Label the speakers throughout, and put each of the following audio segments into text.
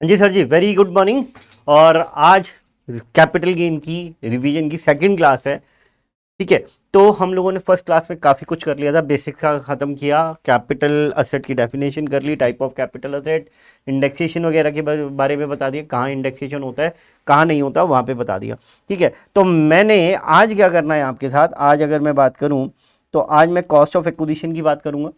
Speaker 1: जी sir जी, very good morning. और आज capital gain की रिवीजन की सेकंड क्लास है। ठीक है, तो हम लोगों ने फर्स्ट क्लास में काफ़ी कुछ कर लिया था, बेसिक्स का ख़त्म किया, कैपिटल असेट की डेफिनेशन कर ली, type of capital asset, indexation वगैरह के बारे में बता दिया, कहाँ इंडेक्सेशन होता है कहाँ नहीं होता वहाँ पे बता दिया। ठीक है, तो मैंने आज क्या करना है आपके साथ, आज अगर मैं बात करूँ तो आज मैं कॉस्ट ऑफ एक्विजिशन की बात करूँगा।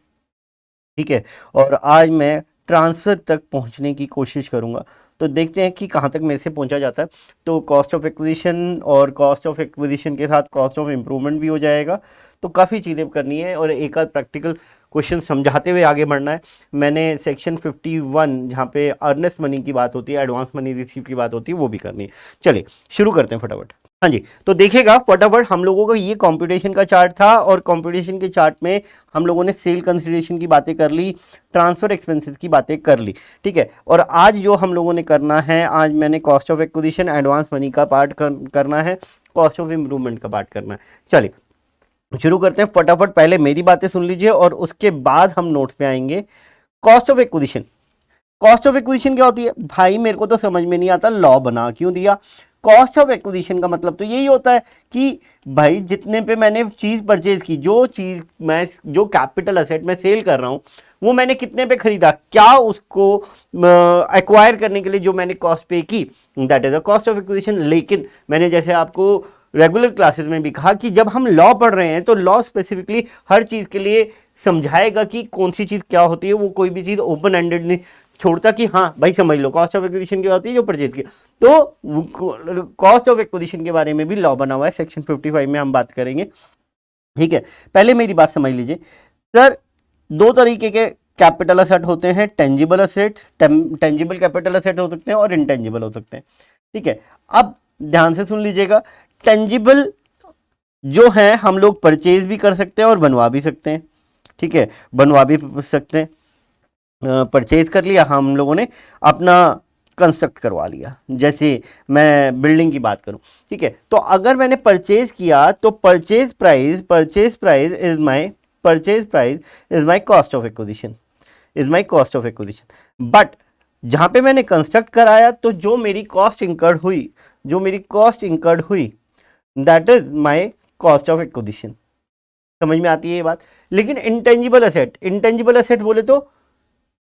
Speaker 1: ठीक है, और आज मैं ट्रांसफ़र तक पहुंचने की कोशिश करूंगा। तो देखते हैं कि कहां तक मेरे से पहुंचा जाता है। तो कॉस्ट ऑफ एक्विजिशन और कॉस्ट ऑफ एक्विजिशन के साथ कॉस्ट ऑफ इम्प्रूवमेंट भी हो जाएगा। तो काफ़ी चीज़ें करनी है और एक आध प्रैक्टिकल क्वेश्चन समझाते हुए आगे बढ़ना है। मैंने सेक्शन 51 जहाँ पे अर्नेस्ट मनी की बात होती है, एडवांस मनी रिसीव की बात होती है, वो भी करनी है। चलिए शुरू करते हैं फटाफट। हाँ जी, तो देखिएगा फटाफट, हम लोगों का ये कंप्यूटेशन का चार्ट था और कंप्यूटेशन के चार्ट में हम लोगों ने सेल कंसिडरेशन की बातें कर ली, ट्रांसफर एक्सपेंसेस की बातें कर ली। ठीक है, और आज जो हम लोगों ने करना है, आज मैंने cost of acquisition, advance money का पार्ट करना है, कॉस्ट ऑफ इम्प्रूवमेंट का पार्ट करना है। चलिए शुरू करते हैं फटाफट। पहले मेरी बातें सुन लीजिए और उसके बाद हम नोट्स पे आएंगे। Cost of acquisition, cost of acquisition क्या होती है भाई? मेरे को तो समझ में नहीं आता, लॉ बना क्यों दिया। कॉस्ट ऑफ एक्विजिशन का मतलब तो यही होता है कि भाई जितने पे मैंने चीज़ परचेज की, जो चीज़ मैं, जो कैपिटल असेट मैं सेल कर रहा हूँ, वो मैंने कितने पे खरीदा, क्या उसको एक्वायर करने के लिए जो मैंने कॉस्ट पे की, that is a cost of acquisition. लेकिन मैंने जैसे आपको रेगुलर क्लासेस में भी कहा कि जब हम लॉ पढ़ रहे हैं तो लॉ स्पेसिफिकली हर चीज़ के लिए समझाएगा कि कौन सी चीज़ क्या होती है। वो कोई भी चीज़ ओपन एंडेड नहीं छोड़ता कि हाँ भाई समझ लो कॉस्ट ऑफ एक्विजिशन क्या होती है, जो परचेज की। तो कॉस्ट ऑफ एक्विजिशन के बारे में भी लॉ बना हुआ है, सेक्शन 55 में हम बात करेंगे। ठीक है, पहले मेरी बात समझ लीजिए सर। दो तरीके के कैपिटल असेट होते हैं, tangible asset, tangible capital asset हो सकते हैं और इनटेंजिबल हो सकते हैं। ठीक है, अब ध्यान से सुन लीजिएगा। टेंजिबल जो है हम लोग परचेज भी कर सकते हैं और बनवा भी सकते हैं। ठीक है, बनवा भी सकते हैं। परचेज कर लिया हम लोगों ने, अपना कंस्ट्रक्ट करवा लिया। जैसे मैं बिल्डिंग की बात करूं, ठीक है, तो अगर मैंने परचेज किया तो purchase price is my cost of acquisition, is my cost of acquisition. But जहां पे मैंने कंस्ट्रक्ट कराया तो जो मेरी कॉस्ट इंकर्ड हुई, that is my cost of acquisition. समझ में आती है ये बात? लेकिन इंटेंजिबल असेट बोले तो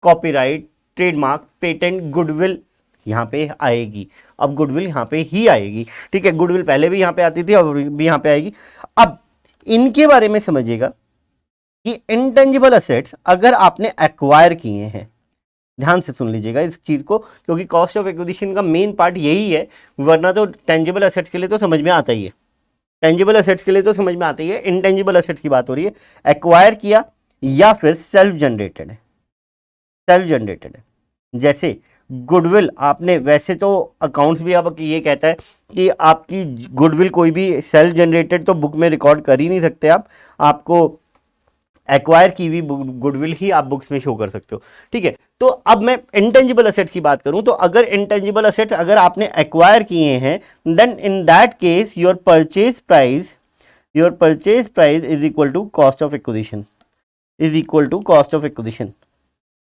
Speaker 1: कॉपीराइट, ट्रेडमार्क, पेटेंट, गुडविल यहाँ पे आएगी। अब गुडविल यहाँ पे ही आएगी। ठीक है, गुडविल पहले भी यहाँ पे आती थी, अब भी यहाँ पे आएगी। अब इनके बारे में समझिएगा कि इंटेंजिबल असेट्स अगर आपने एक्वायर किए हैं, ध्यान से सुन लीजिएगा इस चीज को, क्योंकि कॉस्ट ऑफ एक्विजिशन का मेन पार्ट यही है, वरना तो टेंजिबल असेट्स के लिए तो समझ में आता ही है, टेंजिबल असेट्स के लिए तो समझ में आती है। इंटेंजिबल असेट्स की बात हो रही है, एक्वायर किया या फिर सेल्फ जनरेटेड है। जैसे गुडविल आपने, वैसे तो अकाउंट्स भी अब ये कहता है कि आपकी गुडविल कोई भी सेल्फ जनरेटेड तो बुक में रिकॉर्ड कर ही नहीं सकते आप, आपको एक्वायर की हुई गुडविल ही आप बुक्स में शो कर सकते हो। ठीक है, तो अब मैं इंटेंजिबल असेट्स की बात करूं तो अगर इंटेंजिबल असेट्स अगर आपने एक्वायर किए हैं, then in that case your purchase price is equal to cost of acquisition.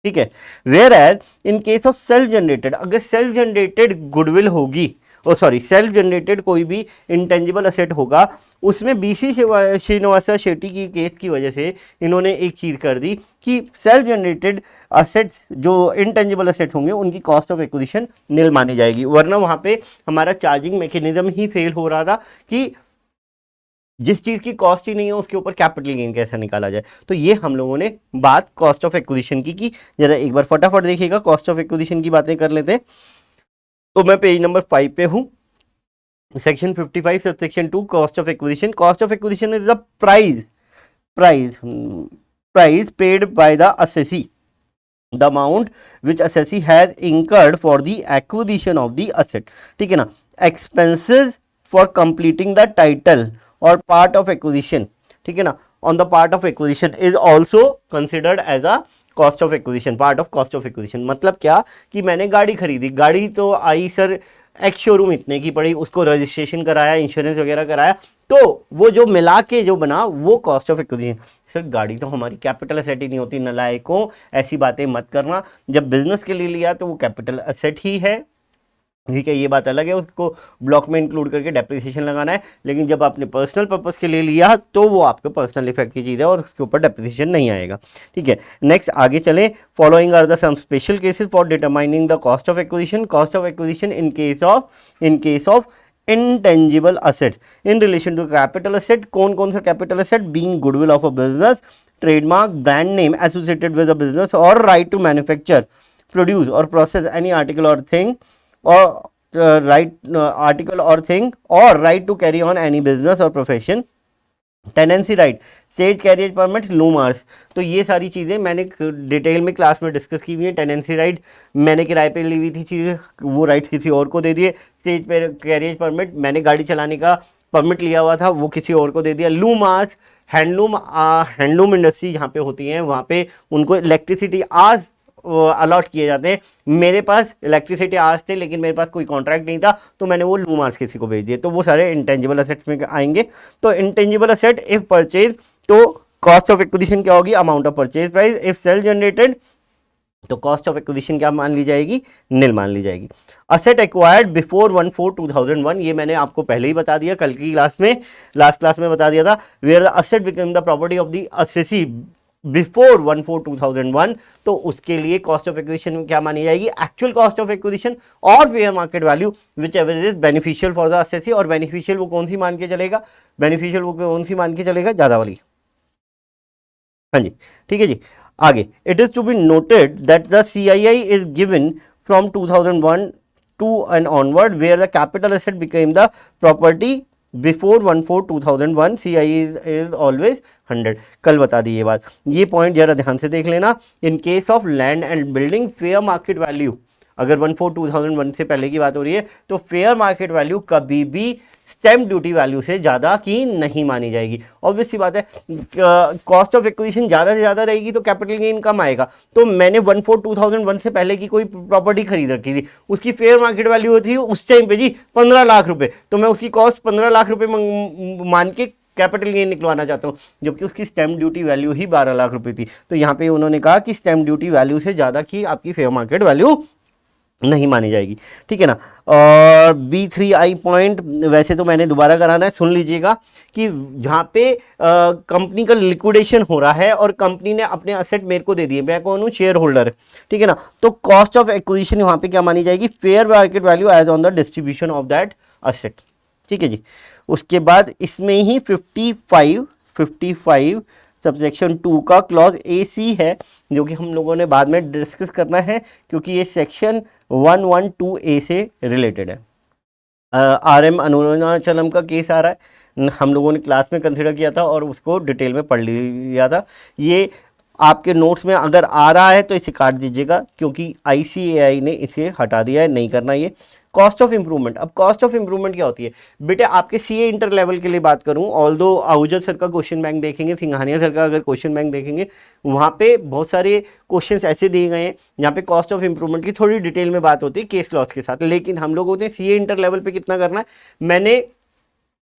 Speaker 1: ठीक है, whereas in case of self generated, अगर सेल्फ जनरेटेड गुडविल होगी, सेल्फ जनरेटेड कोई भी इंटेंजिबल असेट होगा, उसमें बीसी श्रीनिवासा शेट्टी की केस की वजह से इन्होंने एक चीज़ कर दी कि सेल्फ जनरेटेड असेट्स जो इंटेंजिबल असेट्स होंगे उनकी कॉस्ट ऑफ एक्विजिशन निल मानी जाएगी। वरना वहाँ पे हमारा चार्जिंग मैकेनिज्म ही फेल हो रहा था कि जिस चीज़ की कॉस्ट ही नहीं है उसके ऊपर कैपिटल गेन कैसे निकाला जाए। तो ये हम लोगों ने बात कॉस्ट ऑफ एक्विजिशन की। जरा एक बार फटाफट देखिएगा, कॉस्ट ऑफ एक्विजिशन की बातें कर लेते हैं। तो मैं पेज नंबर 5 पे हूँ, section 55 subsection 2, cost of acquisition. Cost of acquisition is the price paid by the assessee, the amount which assessee has incurred for the acquisition of the asset. ठीक है ना, expenses for completing the title और part of acquisition, ठीक है ना, on the part of acquisition is also considered as a cost of acquisition, part of cost of acquisition. मतलब क्या कि मैंने गाड़ी खरीदी, गाड़ी तो आई सर एक्स शोरूम इतने की पड़ी, उसको रजिस्ट्रेशन कराया, इंश्योरेंस वगैरह कराया, तो वो जो मिला के जो बना वो कॉस्ट ऑफ एक्विजिशन। सर गाड़ी तो हमारी कैपिटल एसेट ही नहीं होती, नलायकों, ऐसी बातें मत करना। जब बिजनेस के लिए लिया तो वो कैपिटल एसेट ही है, ठीक है, ये बात अलग है, उसको ब्लॉक में इंक्लूड करके डेप्रिसिएशन लगाना है। लेकिन जब आपने पर्सनल पर्पस के लिए लिया तो वो आपके पर्सनल इफेक्ट की चीज़ है और उसके ऊपर डेप्रिसिएशन नहीं आएगा, ठीक है। नेक्स्ट आगे चलें। Following are the some special cases for determining the cost of acquisition. Cost of acquisition in case of intangible assets in relation to capital asset। कौन कौन सा capital asset? being goodwill of a business, trademark, brand name associated with a business, or right to manufacture, produce or process any article or thing, or article or thing, or right to carry on any business or profession। Tenancy right, stage carriage permit, loom hours. तो ये सारी चीज़ें मैंने detail में class में discuss की हुई है। टेनेंसी राइट मैंने किराए पे ली हुई थी चीज़ें, वो राइट किसी और को दे दिए। स्टेज पे कैरियज परमिट मैंने गाड़ी चलाने का परमिट लिया हुआ था, वो किसी और को दे दिया। लूमार्स हैंडलूम इंडस्ट्री जहाँ पे होती हैं वहाँ पे उनको इलेक्ट्रिसिटी आज अलॉट किए जाते हैं। मेरे पास इलेक्ट्रिसिटी आवर्स थे लेकिन मेरे पास कोई कॉन्ट्रैक्ट नहीं था, तो मैंने वो लूमार्स किसी को भेज दिए, तो वो सारे इंटेंजिबल असेट्स में आएंगे। तो इंटेंजिबल असेट इफ परचेज, तो कॉस्ट ऑफ एक्विजिशन क्या होगी? Amount of purchase price. If self generated, तो कॉस्ट ऑफ एक्विजिशन क्या मान ली जाएगी? निल मान ली जाएगी। असेट एक्वायर्ड बिफोर 1/4/2001, ये मैंने आपको पहले ही बता दिया, कल की क्लास में, लास्ट क्लास में बता दिया था। Where the asset become the property of the assessee before 1/4/2001, तो उसके लिए कॉस्ट ऑफ एक्विजिशन क्या मानी जाएगी? एक्चुअल कॉस्ट ऑफ एक्विजिशन और fair market value which ever is beneficial for the assessee. और बेनिफिशियल वो कौन सी मान के चलेगा? बेनिफिशियल वो कौन सी मान के चलेगा? ज्यादा वाली, हाँ जी, ठीक है जी। आगे, it is to be noted that the CII is given from 2001 to and onward where the capital asset became the property before 1/4/2001, CII is always 100। कल बता दी ये बात, ये पॉइंट जरा ध्यान से देख लेना। इन case of land and building fair market value, अगर 1/4/2001 से पहले की बात हो रही है तो फेयर मार्केट वैल्यू कभी भी स्टैम्प ड्यूटी वैल्यू से ज़्यादा की नहीं मानी जाएगी। ऑब्वियस सी बात है, कॉस्ट ऑफ एक्विजिशन ज़्यादा से ज़्यादा रहेगी तो कैपिटल गेन कम आएगा। तो मैंने 1/4/2001 से पहले की कोई प्रॉपर्टी खरीद रखी थी, उसकी फेयर मार्केट वैल्यू होती है उस टाइम पे जी 15 लाख रुपए, तो मैं उसकी कॉस्ट 15 लाख रुपए मान के कैपिटल गेन निकलवाना चाहता हूँ, जबकि उसकी स्टैम्प ड्यूटी वैल्यू ही 12 लाख रुपए थी। तो यहाँ पे उन्होंने कहा कि स्टैम्प ड्यूटी वैल्यू से ज़्यादा की आपकी फेयर मार्केट वैल्यू नहीं मानी जाएगी, ठीक है ना। और B3I पॉइंट वैसे तो मैंने दोबारा कराना है, सुन लीजिएगा कि जहाँ पे कंपनी का लिक्विडेशन हो रहा है और कंपनी ने अपने असेट मेरे को दे दिए, मैं कौन हूँ? शेयर होल्डर, ठीक है ना। तो कॉस्ट ऑफ एक्विजिशन वहाँ पे क्या मानी जाएगी? Fair market value as on the distribution of that asset, ठीक है जी। उसके बाद इसमें ही 55 सबसेक्शन 2 का क्लॉज AC है, जो कि हम लोगों ने बाद में डिस्कस करना है क्योंकि ये सेक्शन 112A से रिलेटेड है। RM अरुणाचलम का केस आ रहा है, हम लोगों ने क्लास में कंसिडर किया था और उसको डिटेल में पढ़ लिया था। ये आपके नोट्स में अगर आ रहा है तो इसे काट दीजिएगा क्योंकि ICAI ने इसे हटा दिया है, नहीं करना ये। कॉस्ट ऑफ इंप्रूवमेंट, अब कॉस्ट ऑफ इंप्रूवमेंट क्या होती है बेटे? आपके CA इंटर लेवल के लिए बात करूं, ऑल्दो आहूजा सर का क्वेश्चन बैंक देखेंगे, सिंघानिया सर का अगर क्वेश्चन बैंक देखेंगे, वहाँ पे बहुत सारे क्वेश्चंस ऐसे दिए गए हैं जहाँ पे कॉस्ट ऑफ इंप्रूवमेंट की थोड़ी डिटेल में बात होती है केस लॉस के साथ। लेकिन हम लोगों ने CA इंटर लेवल पे कितना करना है, मैंने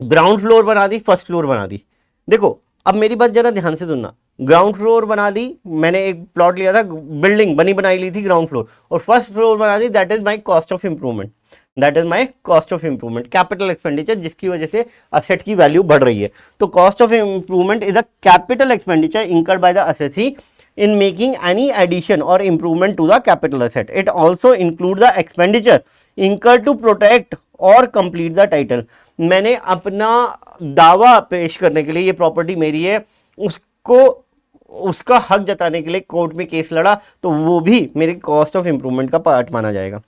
Speaker 1: ग्राउंड फ्लोर बना दी, फर्स्ट फ्लोर बना दी। देखो अब मेरी बात जरा ध्यान से सुनना, ग्राउंड फ्लोर बना दी, मैंने एक प्लॉट लिया था, बिल्डिंग बनी बनाई ली थी ग्राउंड फ्लोर, और फर्स्ट फ्लोर बना दी, that is my cost of improvement, that is my cost of improvement, capital expenditure जिसकी वजह से असेट की वैल्यू बढ़ रही है। तो cost of improvement is a capital expenditure incurred by the assessee in making any addition or improvement to the capital asset. It also include the expenditure incurred to protect or complete the title. मैंने अपना दावा पेश करने के लिए, ये property मेरी है, उसको उसका हक जताने के लिए कोर्ट में केस लड़ा, तो वो भी मेरे कॉस्ट ऑफ इंप्रूवमेंट का पार्ट माना जाएगा।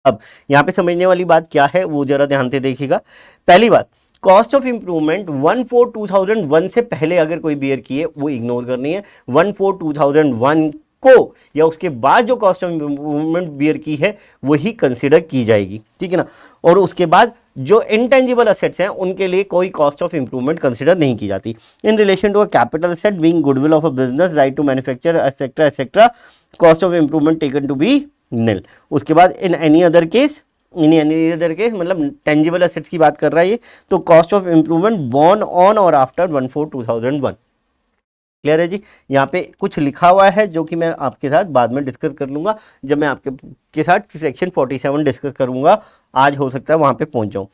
Speaker 1: अब यहाँ पे समझने वाली बात क्या है वो जरा ध्यान से देखिएगा। पहली बात, कॉस्ट ऑफ इंप्रूवमेंट 1/4/2001 से पहले अगर कोई बियर की है वो इग्नोर करनी है। 1/4/2001 को या उसके बाद जो कॉस्ट ऑफ इंप्रूवमेंट बियर की है वही कंसिडर की जाएगी, ठीक है ना। और उसके बाद जो इंटेंजिबल असेट्स हैं उनके लिए कोई कॉस्ट ऑफ इंप्रूवमेंट कंसिडर नहीं की जाती। In relation to a capital asset being goodwill of a business, right to manufacture etcetera etcetera, cost of improvement taken to be nil. उसके बाद in any other case in any other case, मतलब tangible assets की बात कर रहा है ये। तो cost of improvement borne on और आफ्टर 1/4/2001। क्लियर है जी। यहाँ पे कुछ लिखा हुआ है जो कि मैं आपके साथ बाद में डिस्कस कर लूंगा, जब मैं आपके के साथ सेक्शन 47 डिस्कस करूंगा। आज हो सकता है वहां पे पहुंच जाऊं।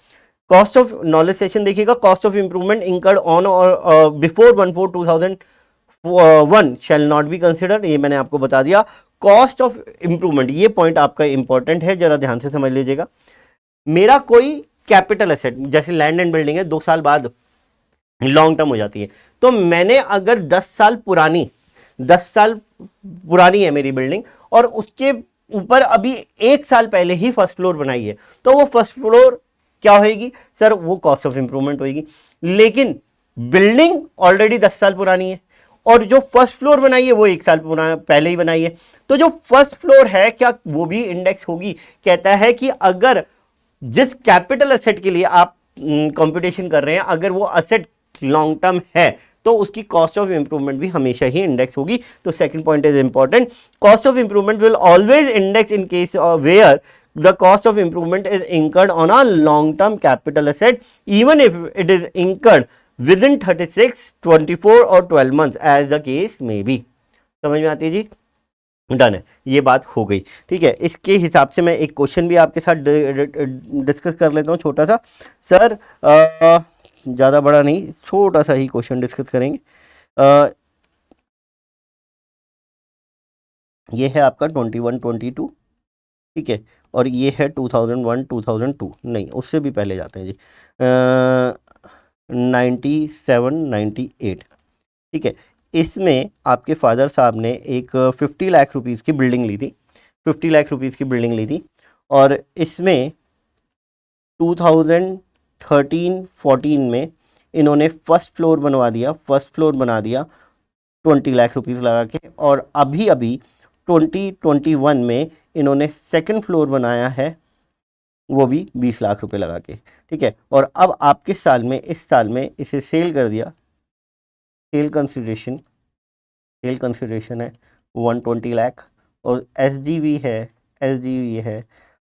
Speaker 1: कॉस्ट ऑफ नॉलेज सेशन देखिएगा, cost of improvement incurred on और before 1/4/2001 shall not be considered, ये मैंने आपको बता दिया। कॉस्ट ऑफ इंप्रूवमेंट, ये पॉइंट आपका इंपॉर्टेंट है, जरा ध्यान से समझ लीजिएगा। मेरा कोई कैपिटल एसेट जैसे लैंड एंड बिल्डिंग है, 2 साल बाद लॉन्ग टर्म हो जाती है, तो मैंने अगर 10 साल पुरानी है मेरी बिल्डिंग और उसके ऊपर अभी 1 साल पहले ही फर्स्ट फ्लोर बनाई है, तो वो फर्स्ट फ्लोर क्या होएगी सर, वो कॉस्ट ऑफ इंप्रूवमेंट होएगी। लेकिन बिल्डिंग ऑलरेडी 10 साल पुरानी है और जो फर्स्ट फ्लोर बनाई है वो 1 साल पहले ही बनाई है, तो जो फर्स्ट फ्लोर है क्या वो भी इंडेक्स होगी। कहता है कि अगर जिस कैपिटल एसेट के लिए आप कंप्यूटेशन कर रहे हैं, अगर वो एसेट लॉन्ग टर्म है तो उसकी कॉस्ट ऑफ इंप्रूवमेंट भी हमेशा ही इंडेक्स होगी। तो second point is important, cost of improvement will always index in case of where the cost of improvement is incurred on a long term capital asset even if it is incurred within 36, 24 और 12 months as the case may be। समझ में आती है जी, done है, ये बात हो गई। ठीक है, इसके हिसाब से मैं एक क्वेश्चन भी आपके साथ डिस्कस कर लेता हूँ, छोटा सा। सर ज़्यादा बड़ा नहीं, छोटा सा ही क्वेश्चन डिस्कस करेंगे। ये है आपका 21, 22, ठीक है, और ये है 2001, 2002, नहीं उससे भी पहले जाते हैं जी, 97, 98, ठीक है। इसमें आपके फादर साहब ने एक 50 लाख रुपीज़ की बिल्डिंग ली थी, 50 लाख रुपीज़ की बिल्डिंग ली थी, और इसमें 2013-14 में इन्होंने फर्स्ट फ्लोर बनवा दिया, फर्स्ट फ्लोर बना दिया 20 लाख रुपीज़ लगा के, और अभी अभी 2021 में इन्होंने सेकंड फ्लोर बनाया है, वो भी 20 लाख रुपए लगा के, ठीक है। और अब आपके साल में, इस साल में इसे सेल कर दिया, सेल कंसिडरेशन है 120 लाख, और एसजीवी है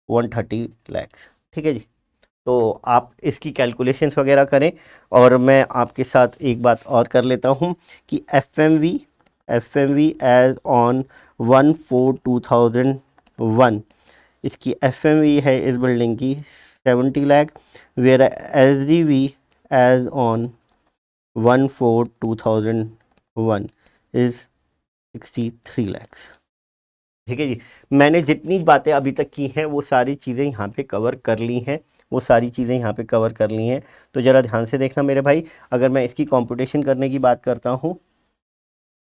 Speaker 1: 130 लाख, ठीक है जी। तो आप इसकी कैलकुलेशंस वगैरह करें, और मैं आपके साथ एक बात और कर लेता हूँ कि एफएमवी एज ऑन 1/4/2001, इसकी एफएमवी है इस बिल्डिंग की 70 lakh, where SGV as on 1/4/2001 is 63 lakh. ठीक है जी, मैंने जितनी बातें अभी तक की हैं वो सारी चीज़ें यहाँ पे कवर कर ली हैं, तो ज़रा ध्यान से देखना मेरे भाई। अगर मैं इसकी कंप्यूटेशन करने की बात करता हूँ,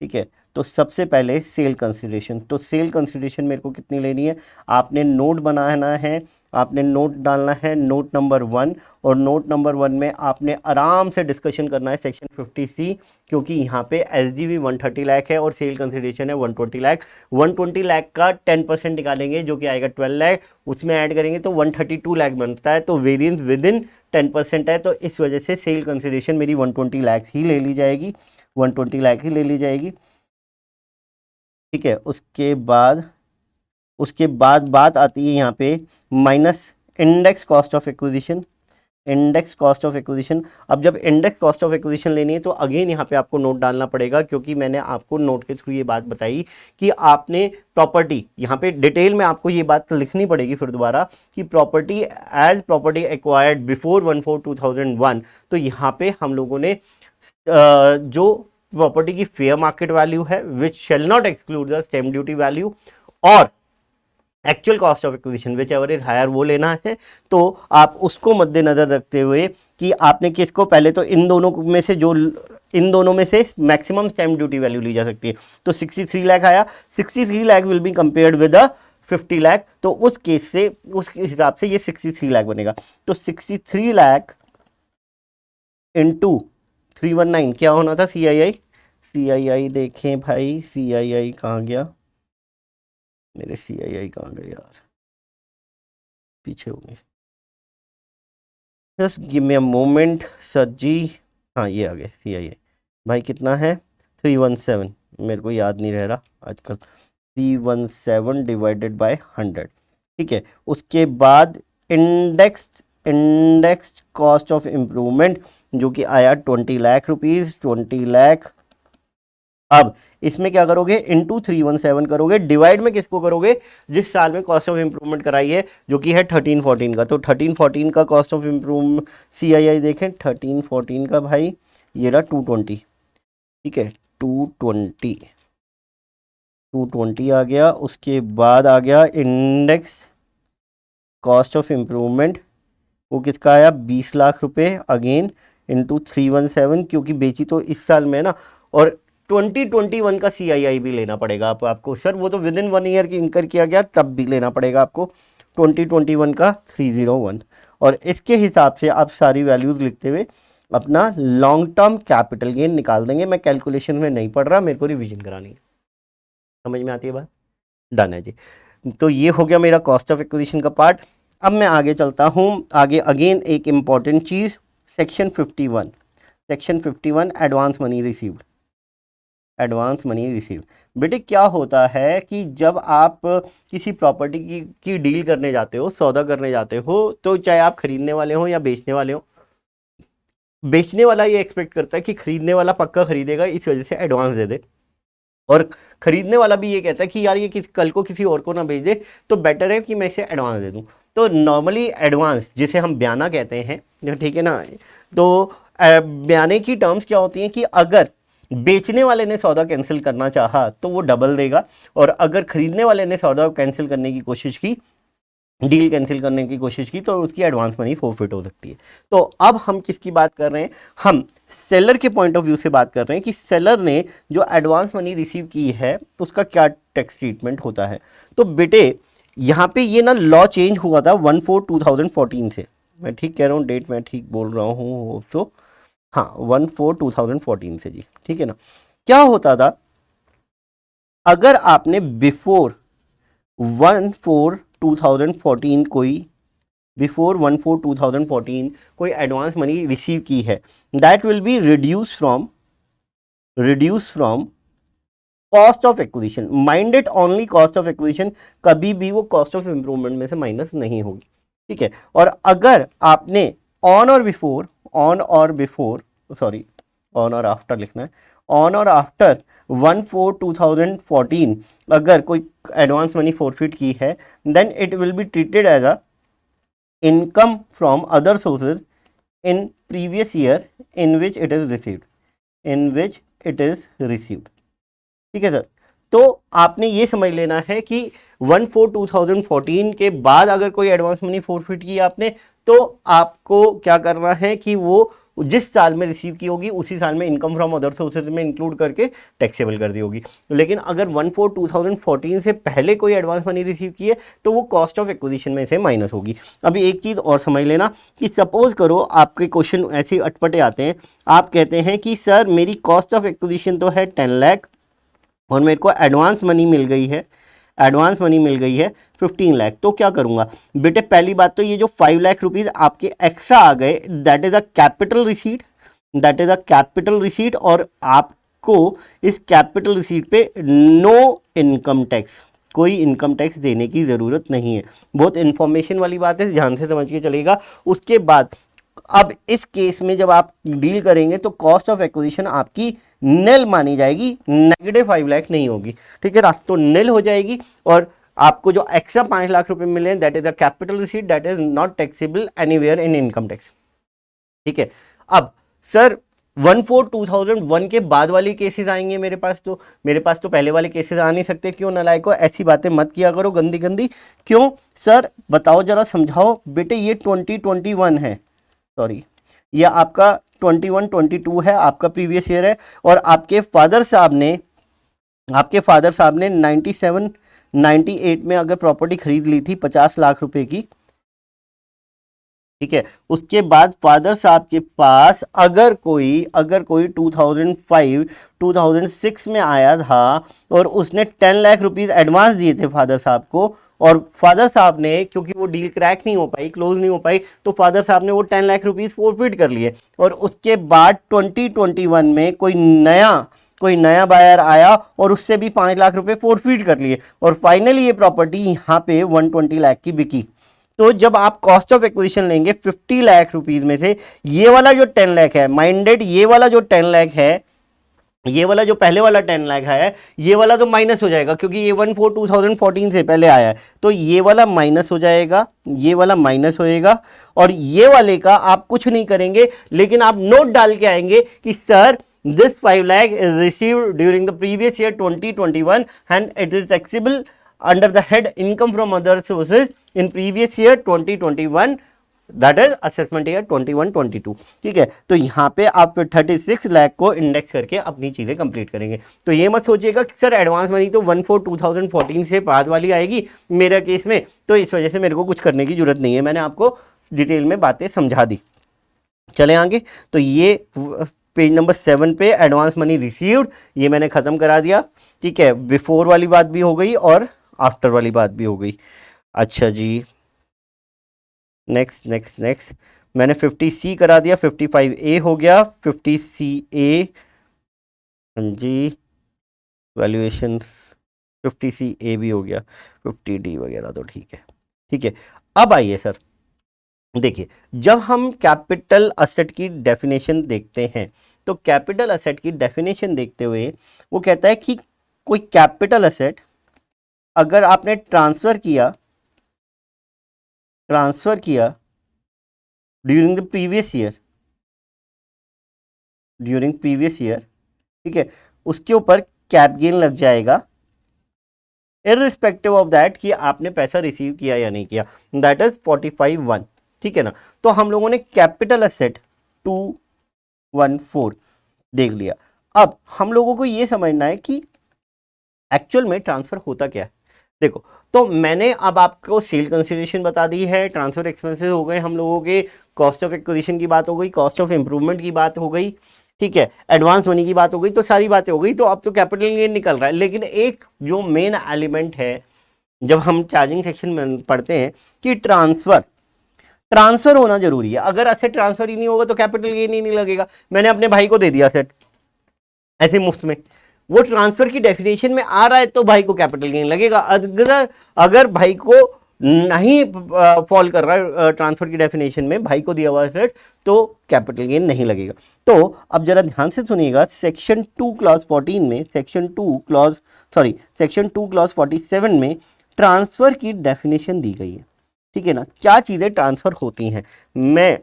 Speaker 1: ठीक है, तो सबसे पहले सेल कंसिडरेशन, तो सेल कंसिडरेशन मेरे को कितनी लेनी है, आपने नोट बनाना है, आपने नोट डालना है, नोट नंबर 1, और नोट नंबर 1 में आपने आराम से डिस्कशन करना है सेक्शन 50C, क्योंकि यहाँ पे एसजीवी 130 लाख है और सेल कंसिडरेशन है 120 लाख। 120 लाख का 10% निकालेंगे जो कि आएगा 12 लाख, उसमें ऐड करेंगे तो 132 लाख बनता है, तो वेरिएंस विद इन 10% है, तो इस वजह से सेल कंसिडरेशन मेरी 120 लाख ही ले ली जाएगी, 120 लाख ही ले ली जाएगी, ठीक है। उसके बाद बात आती है यहाँ पे minus index cost of acquisition, अब जब इंडेक्स कॉस्ट ऑफ एक्विजिशन लेनी है तो अगेन यहाँ पे आपको नोट डालना पड़ेगा, क्योंकि मैंने आपको नोट के थ्रू ये बात बताई कि आपने प्रॉपर्टी, यहाँ पे डिटेल में आपको ये बात लिखनी पड़ेगी फिर दोबारा कि प्रॉपर्टी एक्वायर्ड बिफोर 1/4/2001, तो यहाँ पे हम लोगों ने जो प्रॉपर्टी की फेयर मार्केट वैल्यू है which shall not exclude the stamp duty value, और actual cost of acquisition whichever is higher वो लेना है। तो आप उसको मद्देनजर रखते हुए कि आपने किसको, पहले तो इन दोनों में से मैक्सिमम स्टैम्प ड्यूटी वैल्यू ली जा सकती है, तो 63 लाख आया, 63 lakh will be compared with 50 lakh, तो उस केस से उस हिसाब से ये 63 लाख बनेगा, तो 63 लाख इंटू 319 क्या होना था, CII देखें भाई, CII कहाँ गया, मेरे CII कहाँ गए यार, पीछे होंगे, just give me a moment sir ji, हाँ ये आ गए CII भाई, कितना है 317, मेरे को याद नहीं रह रहा आजकल, 317 डिवाइडेड बाय 100, ठीक है। उसके बाद इंडेक्स कॉस्ट ऑफ इम्प्रूवमेंट जो कि आया 20 लाख रुपीज, 20 लाख। अब इसमें क्या करोगे, इंटू 317 करोगे, डिवाइड में किसको करोगे, जिस साल में कॉस्ट ऑफ इम्प्रूवमेंट कराई है जो कि है 13-14 का। तो 13-14 का कॉस्ट ऑफ इम्प्रूवमेंट CII देखें 13-14 का भाई, ये रहा 220, ठीक है 220 आ गया। उसके बाद आ गया इंडेक्स कॉस्ट ऑफ इम्प्रूवमेंट, वो किसका आया 20 लाख रुपए, अगेन इंटू 317, क्योंकि बेची तो इस साल में ना। और 2021 का CII भी लेना पड़ेगा आपको सर, वो तो विद इन 1 ईयर की इंकर किया गया, तब भी लेना पड़ेगा आपको 2021 का 301। और इसके हिसाब से आप सारी वैल्यूज लिखते हुए अपना लॉन्ग टर्म कैपिटल गेन निकाल देंगे। मैं कैलकुलेशन में नहीं पढ़ रहा, मेरे को रिवीजन करानी है। समझ में आती है बात? डन है जी। तो ये हो गया मेरा कॉस्ट ऑफ एक्विजिशन का पार्ट। अब मैं आगे चलता हूँ, आगे अगेन एक इम्पॉर्टेंट चीज़, section 51 advance money received. Advance money received बेटे क्या होता है कि जब आप किसी प्रॉपर्टी की डील करने जाते हो, सौदा करने जाते हो, तो चाहे आप खरीदने वाले हो या बेचने वाले हो, बेचने वाला ये एक्सपेक्ट करता है कि खरीदने वाला पक्का खरीदेगा, इस वजह से एडवांस दे दे। और खरीदने वाला भी ये कहता है कि यार ये कल को किसी और को ना बेच दे, तो बेटर है कि मैं इसे एडवांस दे दूं। तो नॉर्मली एडवांस जिसे हम ब्याना कहते हैं, ठीक है ना, तो ब्याने की टर्म्स क्या होती हैं कि अगर बेचने वाले ने सौदा कैंसिल करना चाहा तो वो डबल देगा, और अगर खरीदने वाले ने सौदा कैंसिल करने की कोशिश की, डील कैंसिल करने की कोशिश की, तो उसकी एडवांस मनी फोरफिट हो सकती है। तो अब हम किसकी बात कर रहे हैं, हम सेलर के पॉइंट ऑफ व्यू से बात कर रहे हैं कि सेलर ने जो एडवांस मनी रिसीव की है उसका क्या टैक्स ट्रीटमेंट होता है। तो बेटे यहाँ पे ये ना लॉ चेंज हुआ था 1/4/2014 से, मैं ठीक कह रहा हूँ, डेट मैं ठीक बोल रहा हूँ तो हाँ 1/4/2014 से जी, ठीक है ना। क्या होता था, अगर आपने बिफोर 1/4/2014 कोई एडवांस मनी रिसीव की है, that will be reduce from cost of acquisition. Mind it only cost of acquisition, कभी भी वो कॉस्ट ऑफ इंप्रूवमेंट में से माइनस नहीं होगी, ठीक है। और अगर आपने ऑन और आफ्टर लिखना है, ऑन और आफ्टर 1/4/2014 अगर कोई एडवांस मनी फॉरफिट की है, then it will be treated as a income from other sources in previous year in which it is received, ठीक है सर। तो आपने ये समझ लेना है कि 1/4/2014 के बाद अगर कोई एडवांस मनी फोरफिट की आपने, तो आपको क्या करना है कि वो जिस साल में रिसीव की होगी उसी साल में इनकम फ्रॉम अदर सोर्सेज में इंक्लूड करके टैक्सेबल कर दी होगी। लेकिन अगर 1/4/2014 से पहले कोई एडवांस मनी रिसीव की है तो वो कॉस्ट ऑफ एक्विजिशन में से माइनस होगी। अभी एक चीज़ और समझ लेना कि सपोज करो आपके क्वेश्चन ऐसे अटपटे आते हैं, आप कहते हैं कि सर मेरी कॉस्ट ऑफ एक्विजिशन तो है 10 लाख और मेरे को एडवांस मनी मिल गई है 15 लाख, तो क्या करूंगा बेटे। पहली बात तो ये जो 5 लाख रुपीज आपके एक्स्ट्रा आ गए, that is a capital receipt, और आपको इस कैपिटल रिसीट पे नो इनकम टैक्स, कोई इनकम टैक्स देने की ज़रूरत नहीं है। बहुत इन्फॉर्मेशन वाली बात है, ध्यान से समझ के चलेगा। उसके बाद अब इस केस में जब आप डील करेंगे तो कॉस्ट ऑफ एक्विजिशन आपकी निल मानी जाएगी, -5 लाख नहीं होगी, ठीक है ना। तो निल हो जाएगी और आपको जो एक्स्ट्रा 5 लाख रुपए मिले that is a capital receipt, that is not taxable anywhere in income tax, ठीक है। अब सर 1/4/2001 के बाद वाले केसेस आएंगे मेरे पास तो पहले वाले केसेस आ नहीं सकते। क्यों नालायको, ऐसी बातें मत किया करो गंदी गंदी। क्यों सर बताओ जरा समझाओ। बेटे ये 2021 है, सॉरी ये आपका 21-22 है, आपका प्रीवियस ईयर है। और आपके फादर साहब ने 97-98 में अगर प्रॉपर्टी खरीद ली थी 50 लाख रुपए की, ठीक है। उसके बाद फादर साहब के पास अगर कोई 2005-2006 में आया था और उसने 10 लाख रुपीस एडवांस दिए थे फादर साहब को, और फादर साहब ने, क्योंकि वो डील क्रैक नहीं हो पाई, क्लोज नहीं हो पाई, तो फादर साहब ने वो 10 लाख रुपीस फोरफिट कर लिए। और उसके बाद 2021 में कोई नया बायर आया और उससे भी 5 लाख रुपए फोरफिट कर लिए, और फाइनली ये प्रॉपर्टी यहाँ पे 120 लाख की बिकी। तो जब आप कॉस्ट ऑफ एक्विजिशन लेंगे 50 लाख रुपीज में से, ये वाला जो 10 लाख है, माइंडेड ये वाला जो 10 लाख है, ये वाला जो पहले वाला 10 लाख है, ये वाला तो माइनस हो जाएगा क्योंकि ये 2014 से पहले आया है, तो ये वाला माइनस हो जाएगा, ये वाला माइनस होएगा, और ये वाले का आप कुछ नहीं करेंगे, लेकिन आप नोट डाल के आएंगे कि sir this 5 lakh is received during the previous year 2021 and it is taxable under the head income from other sources in previous year 2021, that is assessment year 21-22। ठीक है, तो यहाँ पे आप 36 लाख को इंडेक्स करके अपनी चीज़ें कंप्लीट करेंगे। तो ये मत सोचिएगा कि सर एडवांस मनी तो 1/4/2014 से बाद वाली आएगी मेरा केस में, तो इस वजह से मेरे को कुछ करने की जरूरत नहीं है। मैंने आपको डिटेल में बातें समझा दी। चले आगे, तो ये पेज नंबर 7 पे एडवांस मनी रिसीव्ड, ये मैंने ख़त्म करा दिया। ठीक है, बिफोर वाली बात भी हो गई और आफ्टर वाली बात भी हो गई। अच्छा जी, नेक्स्ट नेक्स्ट नेक्स्ट मैंने 50C करा दिया, 55A हो गया, 50CA, हाँ जी, वैल्यूएशन 50CA भी हो गया, 50D वगैरह तो ठीक है। ठीक है, अब आइए सर, देखिए जब हम कैपिटल असेट की डेफिनेशन देखते हैं, तो कैपिटल असेट की डेफिनेशन देखते हुए वो कहता है कि कोई कैपिटल असेट अगर आपने ट्रांसफर किया ड्यूरिंग द प्रीवियस ईयर, ठीक है, उसके ऊपर कैप गेन लग जाएगा इररिस्पेक्टिव ऑफ दैट कि आपने पैसा रिसीव किया या नहीं किया, दैट इज 45(1). ठीक है ना, तो हम लोगों ने कैपिटल असेट 214 देख लिया। अब हम लोगों को ये समझना है कि एक्चुअल में ट्रांसफर होता क्या है। देखो, तो मैंने अब आपको सेल कंसिडरेशन बता दी है, ट्रांसफर एक्सपेंसेस हो गए हम लोगों के, कॉस्ट ऑफ एक्विजिशन की बात हो गई, कॉस्ट ऑफ इंप्रूवमेंट की बात हो गई, ठीक है, एडवांस मनी की बात हो गई, तो सारी बातें हो गई। तो अब तो कैपिटल गेन निकल रहा है, लेकिन एक जो मेन एलिमेंट है जब हम चार्जिंग सेक्शन में पढ़ते हैं कि ट्रांसफर होना जरूरी है। अगर असेट ट्रांसफर ही नहीं होगा तो कैपिटल गेन ही नहीं लगेगा। मैंने अपने भाई को दे दिया असेट ऐसे मुफ्त में, वो ट्रांसफर की डेफिनेशन में आ रहा है तो भाई को कैपिटल गेन लगेगा। अगर भाई को नहीं फॉल कर रहा है ट्रांसफर की डेफिनेशन में, भाई को दिया हुआ असेट, तो कैपिटल गेन नहीं लगेगा। तो अब जरा ध्यान से सुनिएगा, सेक्शन 2 क्लॉज 14 में, सेक्शन 2 क्लॉज 47 में ट्रांसफर की डेफिनेशन दी गई है। ठीक है ना, क्या चीज़ें ट्रांसफर होती हैं, मैं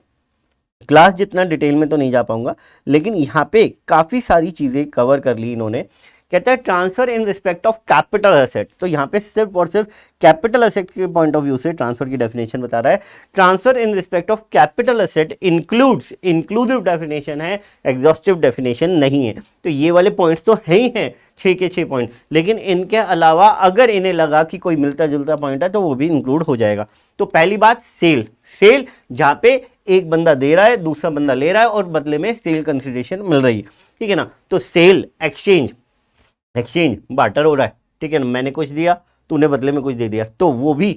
Speaker 1: क्लास जितना डिटेल में तो नहीं जा पाऊंगा, लेकिन यहाँ पे काफ़ी सारी चीज़ें कवर कर ली इन्होंने। कहता है transfer in respect of capital asset, तो यहाँ पे सिर्फ और सिर्फ कैपिटल एसेट के पॉइंट ऑफ व्यू से ट्रांसफर की डेफिनेशन बता रहा है। Transfer in respect of capital asset includes, inclusive definition है, एग्जॉस्टिव डेफिनेशन नहीं है। तो ये वाले पॉइंट्स तो है ही हैं, 6 के 6 पॉइंट, लेकिन इनके अलावा अगर इन्हें लगा कि कोई मिलता जुलता पॉइंट है तो वो भी इंक्लूड हो जाएगा। तो पहली बात सेल जहाँ पे एक बंदा दे रहा है, दूसरा बंदा ले रहा है और बदले में सेल कंसिडरेशन मिल रही है। ठीक है ना, तो सेल एक्सचेंज बार्टर हो रहा है। ठीक है ना, मैंने कुछ दिया, तूने बदले में कुछ दे दिया, तो वो भी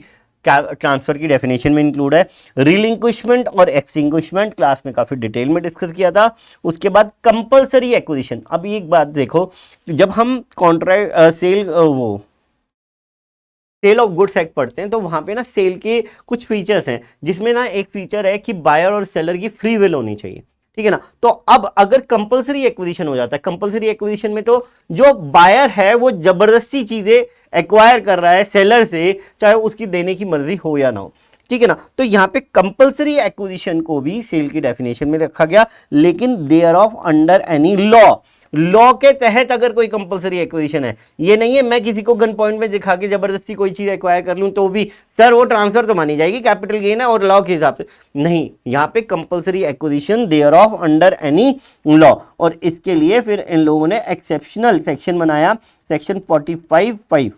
Speaker 1: ट्रांसफर की डेफिनेशन में इंक्लूड है। रिलिंक्विशमेंट और एक्सटिंग्विशमेंट क्लास में काफी डिटेल में डिस्कस किया था। उसके बाद कंपलसरी एक्विजिशन। अब एक बात देखो, जब हम contract sale of goods act पढ़ते हैं तो वहां पे ना सेल के कुछ फीचर्स हैं, जिसमें ना एक फीचर है कि बायर और सेलर की फ्री विल होनी चाहिए। ठीक है ना, तो अब अगर कंपलसरी एक्विजिशन हो जाता है, कंपलसरी एक्विजिशन में तो जो बायर है वो जबरदस्ती चीजें एक्वायर कर रहा है सेलर से, चाहे उसकी देने की मर्जी हो या ना हो। ठीक है ना, तो यहाँ पे कंपलसरी एक्विजिशन को भी सेल की डेफिनेशन में रखा गया, लेकिन thereof under any law के तहत अगर कोई कंपलसरी एक्विजिशन है। ये नहीं है मैं किसी को गन पॉइंट में दिखा के जबरदस्ती कोई चीज एक्वायर कर लूं तो भी सर वो ट्रांसफर तो मानी जाएगी, कैपिटल गेन है और लॉ के हिसाब से नहीं। यहाँ पे compulsory acquisition thereof under any law, और इसके लिए फिर इन लोगों ने एक्सेप्शनल सेक्शन बनाया, सेक्शन 45(5),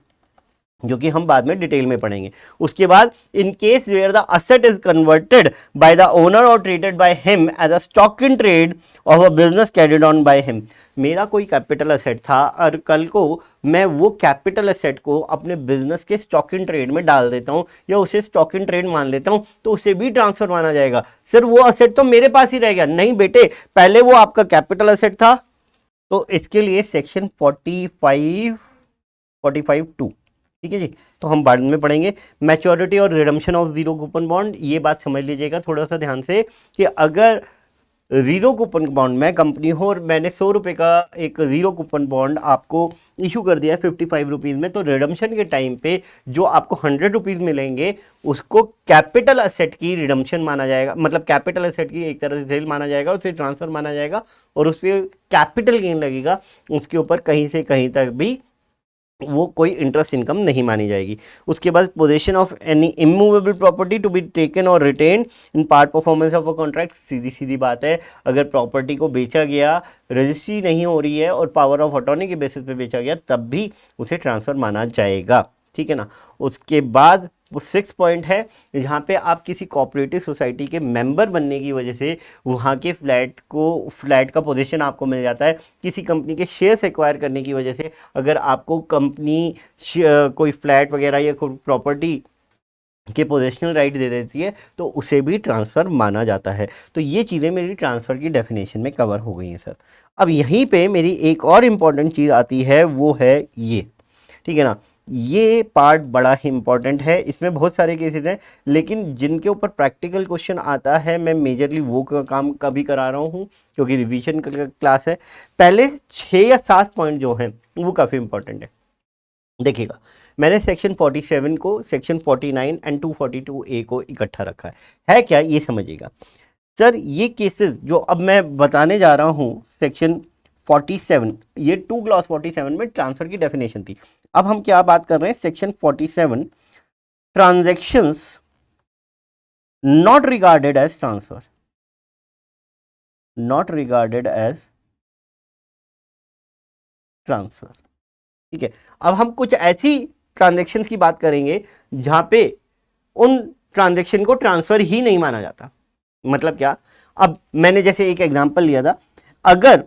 Speaker 1: जो कि हम बाद में डिटेल में पढ़ेंगे। उसके बाद in case where the asset is converted by the owner और treated by him as a stock in trade of a business carried on by him. मेरा कोई कैपिटल एसेट था और कल को मैं वो कैपिटल एसेट को अपने बिजनेस के स्टॉक इन ट्रेड में डाल देता हूं या उसे स्टॉक इन ट्रेड मान लेता हूं, तो उसे भी ट्रांसफर माना जाएगा। सिर्फ वो एसेट तो मेरे पास ही रह गया। नहीं बेटे, पहले वो आपका कैपिटल एसेट था। तो इसके लिए सेक्शन 45(2) ठीक है जी। तो हम बाद में पढ़ेंगे मैच्योरिटी और redemption of zero coupon bond. ये बात समझ लीजिएगा थोड़ा सा ध्यान से कि अगर जीरो कूपन बॉन्ड में कंपनी हो और मैंने 100 रुपये का एक जीरो कूपन बॉन्ड आपको इशू कर दिया है 55 रुपीज़ में, तो रिडम्पशन के टाइम पे जो आपको 100 रुपीज़ मिलेंगे उसको कैपिटल असेट की रिडम्पशन माना जाएगा, मतलब कैपिटल असेट की एक तरह से सेल माना जाएगा, उसे ट्रांसफर माना जाएगा और उस पर कैपिटल गेन लगेगा, उसके ऊपर कहीं से कहीं तक भी वो कोई इंटरेस्ट इनकम नहीं मानी जाएगी। उसके बाद possession of any immovable property to be taken और retained in part performance of a contract. सीधी सीधी बात है, अगर प्रॉपर्टी को बेचा गया, रजिस्ट्री नहीं हो रही है और पावर ऑफ अटॉर्नी के बेसिस पे बेचा गया, तब भी उसे ट्रांसफर माना जाएगा, ठीक है ना। उसके बाद वो 6 पॉइंट है जहाँ पे आप किसी कोऑपरेटिव सोसाइटी के मेंबर बनने की वजह से वहाँ के फ्लैट का पोजीशन आपको मिल जाता है। किसी कंपनी के शेयर्स एक्वायर करने की वजह से अगर आपको कंपनी कोई फ्लैट वगैरह या कोई प्रॉपर्टी के पोजेशनल राइट दे देती है तो उसे भी ट्रांसफ़र माना जाता है। तो ये चीज़ें मेरी ट्रांसफ़र की डेफिनेशन में कवर हो गई हैं सर। अब यहीं पे मेरी एक और इम्पॉर्टेंट चीज़ आती है, वो है ये, ठीक है ना। ये पार्ट बड़ा ही इंपॉर्टेंट है, इसमें बहुत सारे केसेस हैं लेकिन जिनके ऊपर प्रैक्टिकल क्वेश्चन आता है मैं मेजरली वो काम कभी करा रहा हूँ क्योंकि रिवीजन क्लास है। पहले 6 या 7 पॉइंट जो हैं वो काफ़ी इंपॉर्टेंट है। देखिएगा, मैंने सेक्शन 47 को, सेक्शन 49 एंड 242A को इकट्ठा रखा है क्या ये समझिएगा सर। ये केसेस जो अब मैं बताने जा रहा हूँ सेक्शन 47, ये 2 क्लॉज 47 में ट्रांसफर की डेफिनेशन थी। अब हम क्या बात कर रहे हैं, section 47 transactions not regarded as transfer, not regarded as transfer, ठीक है। अब हम कुछ ऐसी ट्रांजैक्शंस की बात करेंगे जहां पे उन ट्रांजैक्शन को ट्रांसफर ही नहीं माना जाता। मतलब क्या, अब मैंने जैसे एक एग्जांपल लिया था, अगर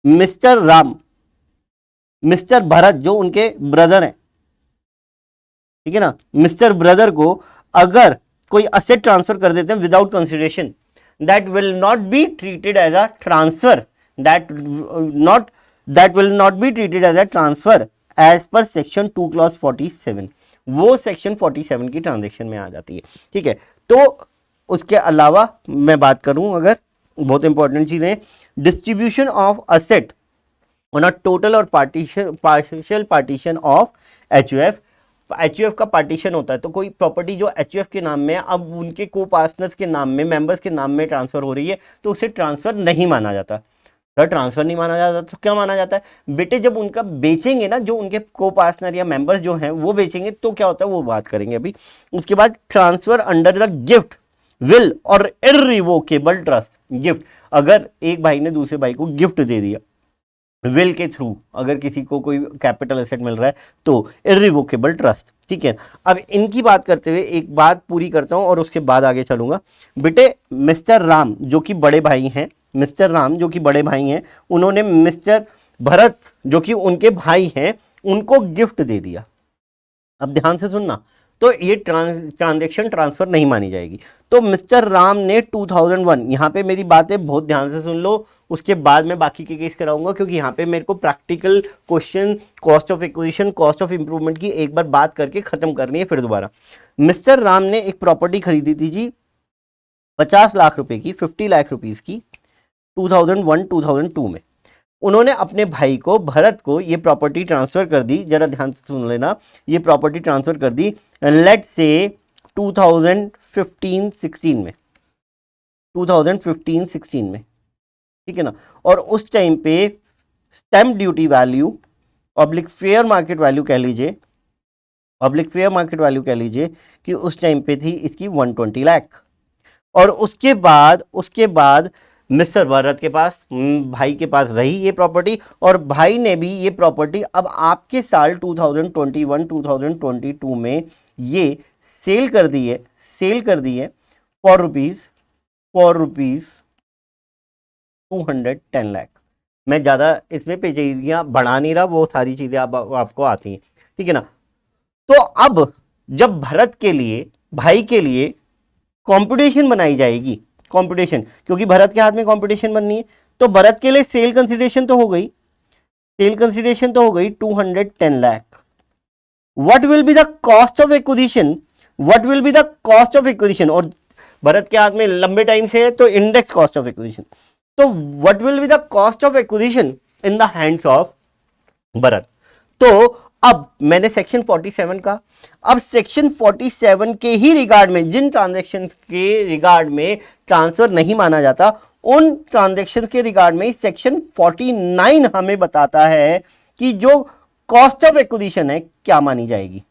Speaker 1: मिस्टर राम, मिस्टर भरत जो उनके ब्रदर हैं, ठीक है ना, मिस्टर ब्रदर को अगर कोई असेट ट्रांसफर कर देते हैं without consideration, that will not be treated as a transfer, that will not be treated as a transfer as per section 2 clause 47। वो सेक्शन 47 की ट्रांजेक्शन में आ जाती है, ठीक है। तो उसके अलावा मैं बात करूं, अगर बहुत इंपॉर्टेंट चीजें, distribution of asset on a total और partial partition of HUF. HUF का पार्टीशन होता है, तो कोई प्रॉपर्टी जो एचयूएफ के नाम में अब उनके को पार्टनर्स के नाम में, मेंबर्स के नाम में ट्रांसफर हो रही है तो उसे ट्रांसफर नहीं माना जाता। सर ट्रांसफर नहीं माना जाता तो क्या माना जाता है बेटे, जब उनका बेचेंगे ना, जो उनके को पार्टनर या मेंबर्स जो हैं वो बेचेंगे तो क्या होता है वो बात करेंगे अभी। उसके बाद transfer under the gift will और इररिवोकेबल ट्रस्ट। गिफ्ट, अगर एक भाई ने दूसरे भाई को गिफ्ट दे दिया विल के थ्रू, अगर किसी को कोई कैपिटल एसेट मिल रहा है तो इररिवोकेबल ट्रस्ट, ठीक है। अब इनकी बात करते हुए एक बात पूरी करता हूं और उसके बाद आगे चलूंगा। बेटे मिस्टर राम जो कि बड़े भाई हैं, मिस्टर राम जो कि बड़े भाई हैं, उन्होंने मिस्टर भरत जो कि उनके भाई हैं उनको गिफ्ट दे दिया। अब ध्यान से सुनना, तो ये ट्रांजैक्शन ट्रांसफर नहीं मानी जाएगी। तो मिस्टर राम ने 2001, यहाँ पे मेरी बातें बहुत ध्यान से सुन लो, उसके बाद मैं बाकी के केस कराऊंगा क्योंकि यहाँ पे मेरे को practical question, cost of acquisition, cost of improvement की एक बार बात करके खत्म करनी है फिर दोबारा। मिस्टर राम ने एक प्रॉपर्टी खरीदी थी जी 50 लाख रुपए की, 50 लाख रुपीज की 2001-2002 में। उन्होंने अपने भाई को, भरत को, ये प्रॉपर्टी ट्रांसफर कर दी, जरा ध्यान से सुन लेना, ये प्रॉपर्टी ट्रांसफर कर दी लेट से 2015-16 में, 2015-16 में, ठीक है ना। और उस टाइम पे stamp duty value public fair market value कह लीजिए, पब्लिक फेयर मार्केट वैल्यू कह लीजिए कि उस टाइम पे थी इसकी 120 लाख। और उसके बाद मिस्टर भरत के पास, भाई के पास रही ये प्रॉपर्टी और भाई ने भी ये प्रॉपर्टी अब आपके साल 2021-2022 में ये सेल कर दी है फॉर रुपीज 210 लाख। मैं ज़्यादा इसमें पेचीदगियाँ बढ़ा नहीं रहा, वो सारी चीज़ें आपको आती हैं, ठीक है ना। तो अब जब भरत के लिए, भाई के लिए कॉम्पिटिशन बनाई जाएगी, कॉम्पिटिशन, क्योंकि भरत के हाथ में कॉम्पिटिशन बननी है, तो भरत के लिए सेल कंसिडरेशन तो हो गई, 210 lakh, what will be the cost of acquisition, what will be the cost of acquisition, और भरत के हाथ में लंबे टाइम से है तो इंडेक्स कॉस्ट ऑफ एक्विजिशन, तो what will be the cost of acquisition in the hands of Bharat. तो अब मैंने सेक्शन 47 का, अब सेक्शन 47 के ही रिगार्ड में जिन ट्रांजैक्शन के रिगार्ड में ट्रांसफर नहीं माना जाता, उन ट्रांजैक्शन के रिगार्ड में सेक्शन 49 हमें बताता है कि जो कॉस्ट ऑफ एक्विजिशन है क्या मानी जाएगी।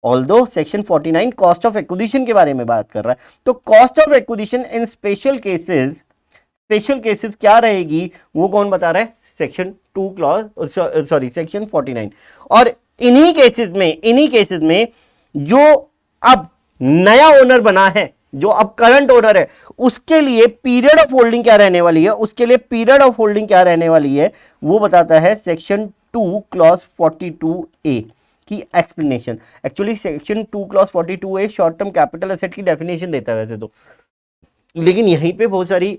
Speaker 1: Although section 49 cost of acquisition के बारे में बात कर रहा है, तो cost of acquisition in special cases, special cases क्या रहेगी वो कौन बता रहा है, सेक्शन 2 क्लॉज सॉरी सेक्शन 49। और इन्हीं केसेस में जो अब नया ओनर बना है, जो अब करंट ओनर है, उसके लिए पीरियड ऑफ होल्डिंग क्या रहने वाली है, उसके लिए पीरियड ऑफ होल्डिंग क्या रहने वाली है वो बताता है सेक्शन 2 क्लॉज 42A की explanation. Actually section 2 clause 42A short term capital asset की डेफिनेशन देता है वैसे तो, लेकिन यहीं पे बहुत सारी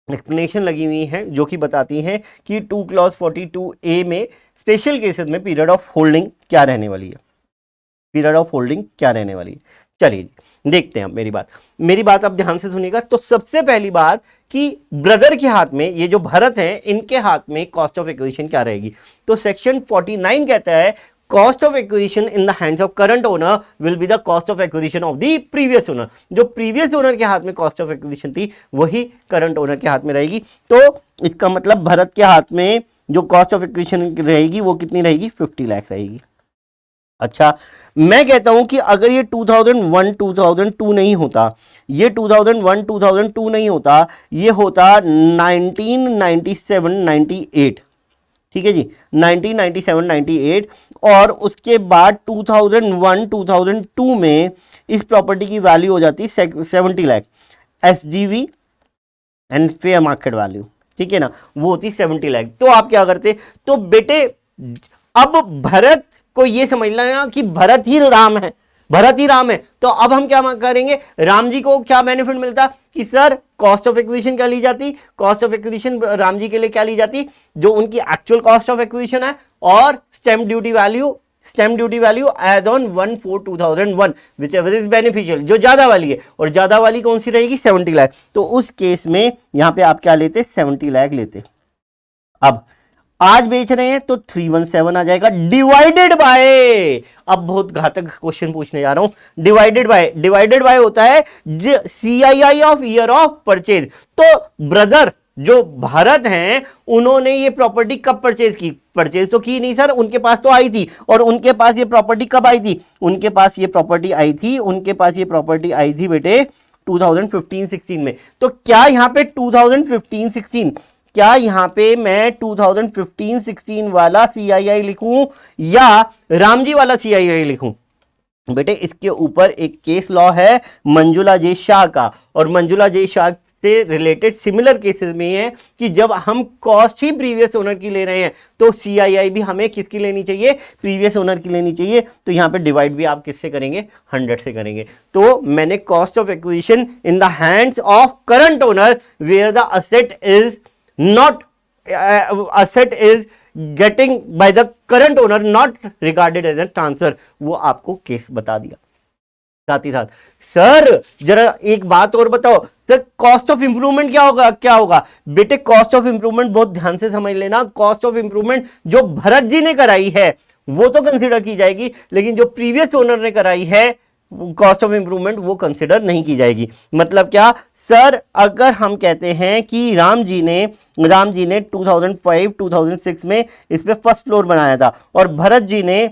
Speaker 1: एक्सप्लेनेशन लगी हुई हैं जो कि बताती हैं कि 2 क्लॉज 42A में स्पेशल केसेस में पीरियड ऑफ होल्डिंग क्या रहने वाली है, पीरियड ऑफ होल्डिंग क्या रहने वाली है। चलिए देखते हैं मेरी बात आप ध्यान से सुनिएगा। तो सबसे पहली बात कि ब्रदर के हाथ में, ये जो भरत हैं इनके हाथ में कॉस्ट ऑफ एक्विजिशन क्या रहेगी। तो सेक्शन 49 कहता है cost of acquisition in the hands of current owner will be the cost of acquisition of the previous owner. जो प्रीवियस ओनर के हाथ में कॉस्ट ऑफ एक्विजिशन थी वही करंट ओनर के हाथ में रहेगी। तो इसका मतलब भरत के हाथ में जो कॉस्ट ऑफ एक्विजिशन रहेगी वो कितनी रहेगी, 50 लाख रहेगी। अच्छा, मैं कहता हूं कि अगर ये 2001-2002 नहीं होता, ये 2001-2002 नहीं होता, ये होता 1997-98, ठीक है जी, 1997-98, और उसके बाद 2001-2002 में इस प्रॉपर्टी की वैल्यू हो जाती 70 lakh SGV and fair market value, ठीक है ना, वो होती 70 लाख। तो आप क्या करते, तो बेटे अब भरत को ये समझ लेना कि भरत ही राम है, भरत ही राम है। तो अब हम क्या करेंगे, राम जी को क्या बेनिफिट मिलता कि सर कॉस्ट ऑफ एक्विजिशन क्या ली जाती, cost of acquisition Ram ji के लिए क्या ली जाती, जो उनकी एक्चुअल कॉस्ट ऑफ एक्विजिशन है, और stamp duty value as on 1/4/2001 whichever is beneficial, जो ज्यादा वाली है, और ज्यादा वाली कौन सी रहेगी, 70 लाख। तो उस केस में यहां पे आप क्या लेते, 70 लाख लेते। अब आज बेच रहे हैं तो 317 आ जाएगा, डिवाइडेड बाय, अब बहुत घातक क्वेश्चन पूछने जा रहा हूं, डिवाइडेड बाय होता है CII of year of purchase. तो ब्रदर जो भारत हैं उन्होंने ये प्रॉपर्टी कब परचेज की, परचेज तो की नहीं सर, उनके पास तो आई थी, और उनके पास ये प्रॉपर्टी कब आई थी, उनके पास ये प्रॉपर्टी आई थी बेटे 2015-16 में। तो क्या यहां पे 2015-16, क्या यहां पे मैं 2015-16 वाला CII लिखूं या रामजी वाला CII लिखूं, बेटे इसके ऊपर एक केस लॉ है मंजुला जे शाह का, और मंजुला जे शाह से रिलेटेड सिमिलर केसेस में है कि जब हम कॉस्ट ही प्रीवियस ओनर की ले रहे हैं तो CII भी हमें किसकी लेनी चाहिए, प्रीवियस ओनर की लेनी चाहिए। तो यहां पे डिवाइड भी आप किससे करेंगे, 100 से करेंगे। तो मैंने cost of acquisition in the hands of current owner where the asset is not asset is getting by the current owner not regarded as a transfer, वो आपको केस बता दिया। साथ ही साथ सर जरा एक बात और बताओ सर, कॉस्ट ऑफ इंप्रूवमेंट क्या होगा बेटे, कॉस्ट ऑफ इंप्रूवमेंट बहुत ध्यान से समझ लेना, कॉस्ट ऑफ इंप्रूवमेंट जो भरत जी ने कराई है वो तो कंसिडर की जाएगी, लेकिन जो प्रीवियस ओनर ने कराई है कॉस्ट ऑफ इंप्रूवमेंट वो कंसिडर नहीं की जाएगी। मतलब क्या सर, अगर हम कहते हैं कि राम जी ने 2005-2006 में इस पे फर्स्ट फ्लोर बनाया था, और भरत जी ने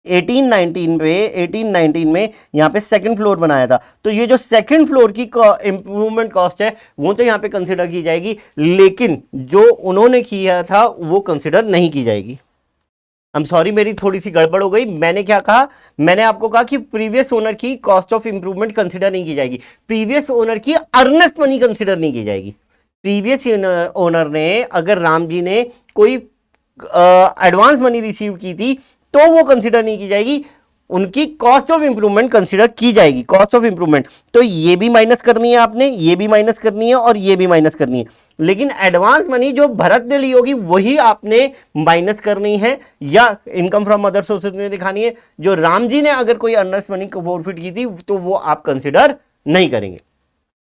Speaker 1: 1819 में यहाँ पे सेकंड फ्लोर बनाया था, तो ये जो सेकंड फ्लोर की इंप्रूवमेंट कॉस्ट है वो तो यहाँ पे कंसिडर की जाएगी, लेकिन जो उन्होंने किया था वो कंसिडर नहीं की जाएगी। I'm sorry, मेरी थोड़ी सी गड़बड़ हो गई। मैंने क्या कहा, मैंने आपको कहा कि प्रीवियस ओनर की कॉस्ट ऑफ इंप्रूवमेंट कंसिडर नहीं की जाएगी, प्रीवियस ओनर की अर्नेस्ट मनी कंसिडर नहीं की जाएगी। प्रीवियस ओनर ने अगर राम जी ने कोई एडवांस मनी रिसीव की थी तो वो कंसिडर नहीं की जाएगी, उनकी कॉस्ट ऑफ इंप्रूवमेंट कंसिडर की जाएगी। कॉस्ट ऑफ इंप्रूवमेंट तो ये भी माइनस करनी है आपने, ये भी माइनस करनी है और ये भी माइनस करनी है। लेकिन एडवांस मनी जो भरत ने ली होगी वही आपने माइनस करनी है या इनकम फ्रॉम अदर सोर्सेज में दिखानी है। जो राम जी ने अगर कोई अर्नेस्ट मनी को फॉरफिट की थी तो वो आप कंसिडर नहीं करेंगे।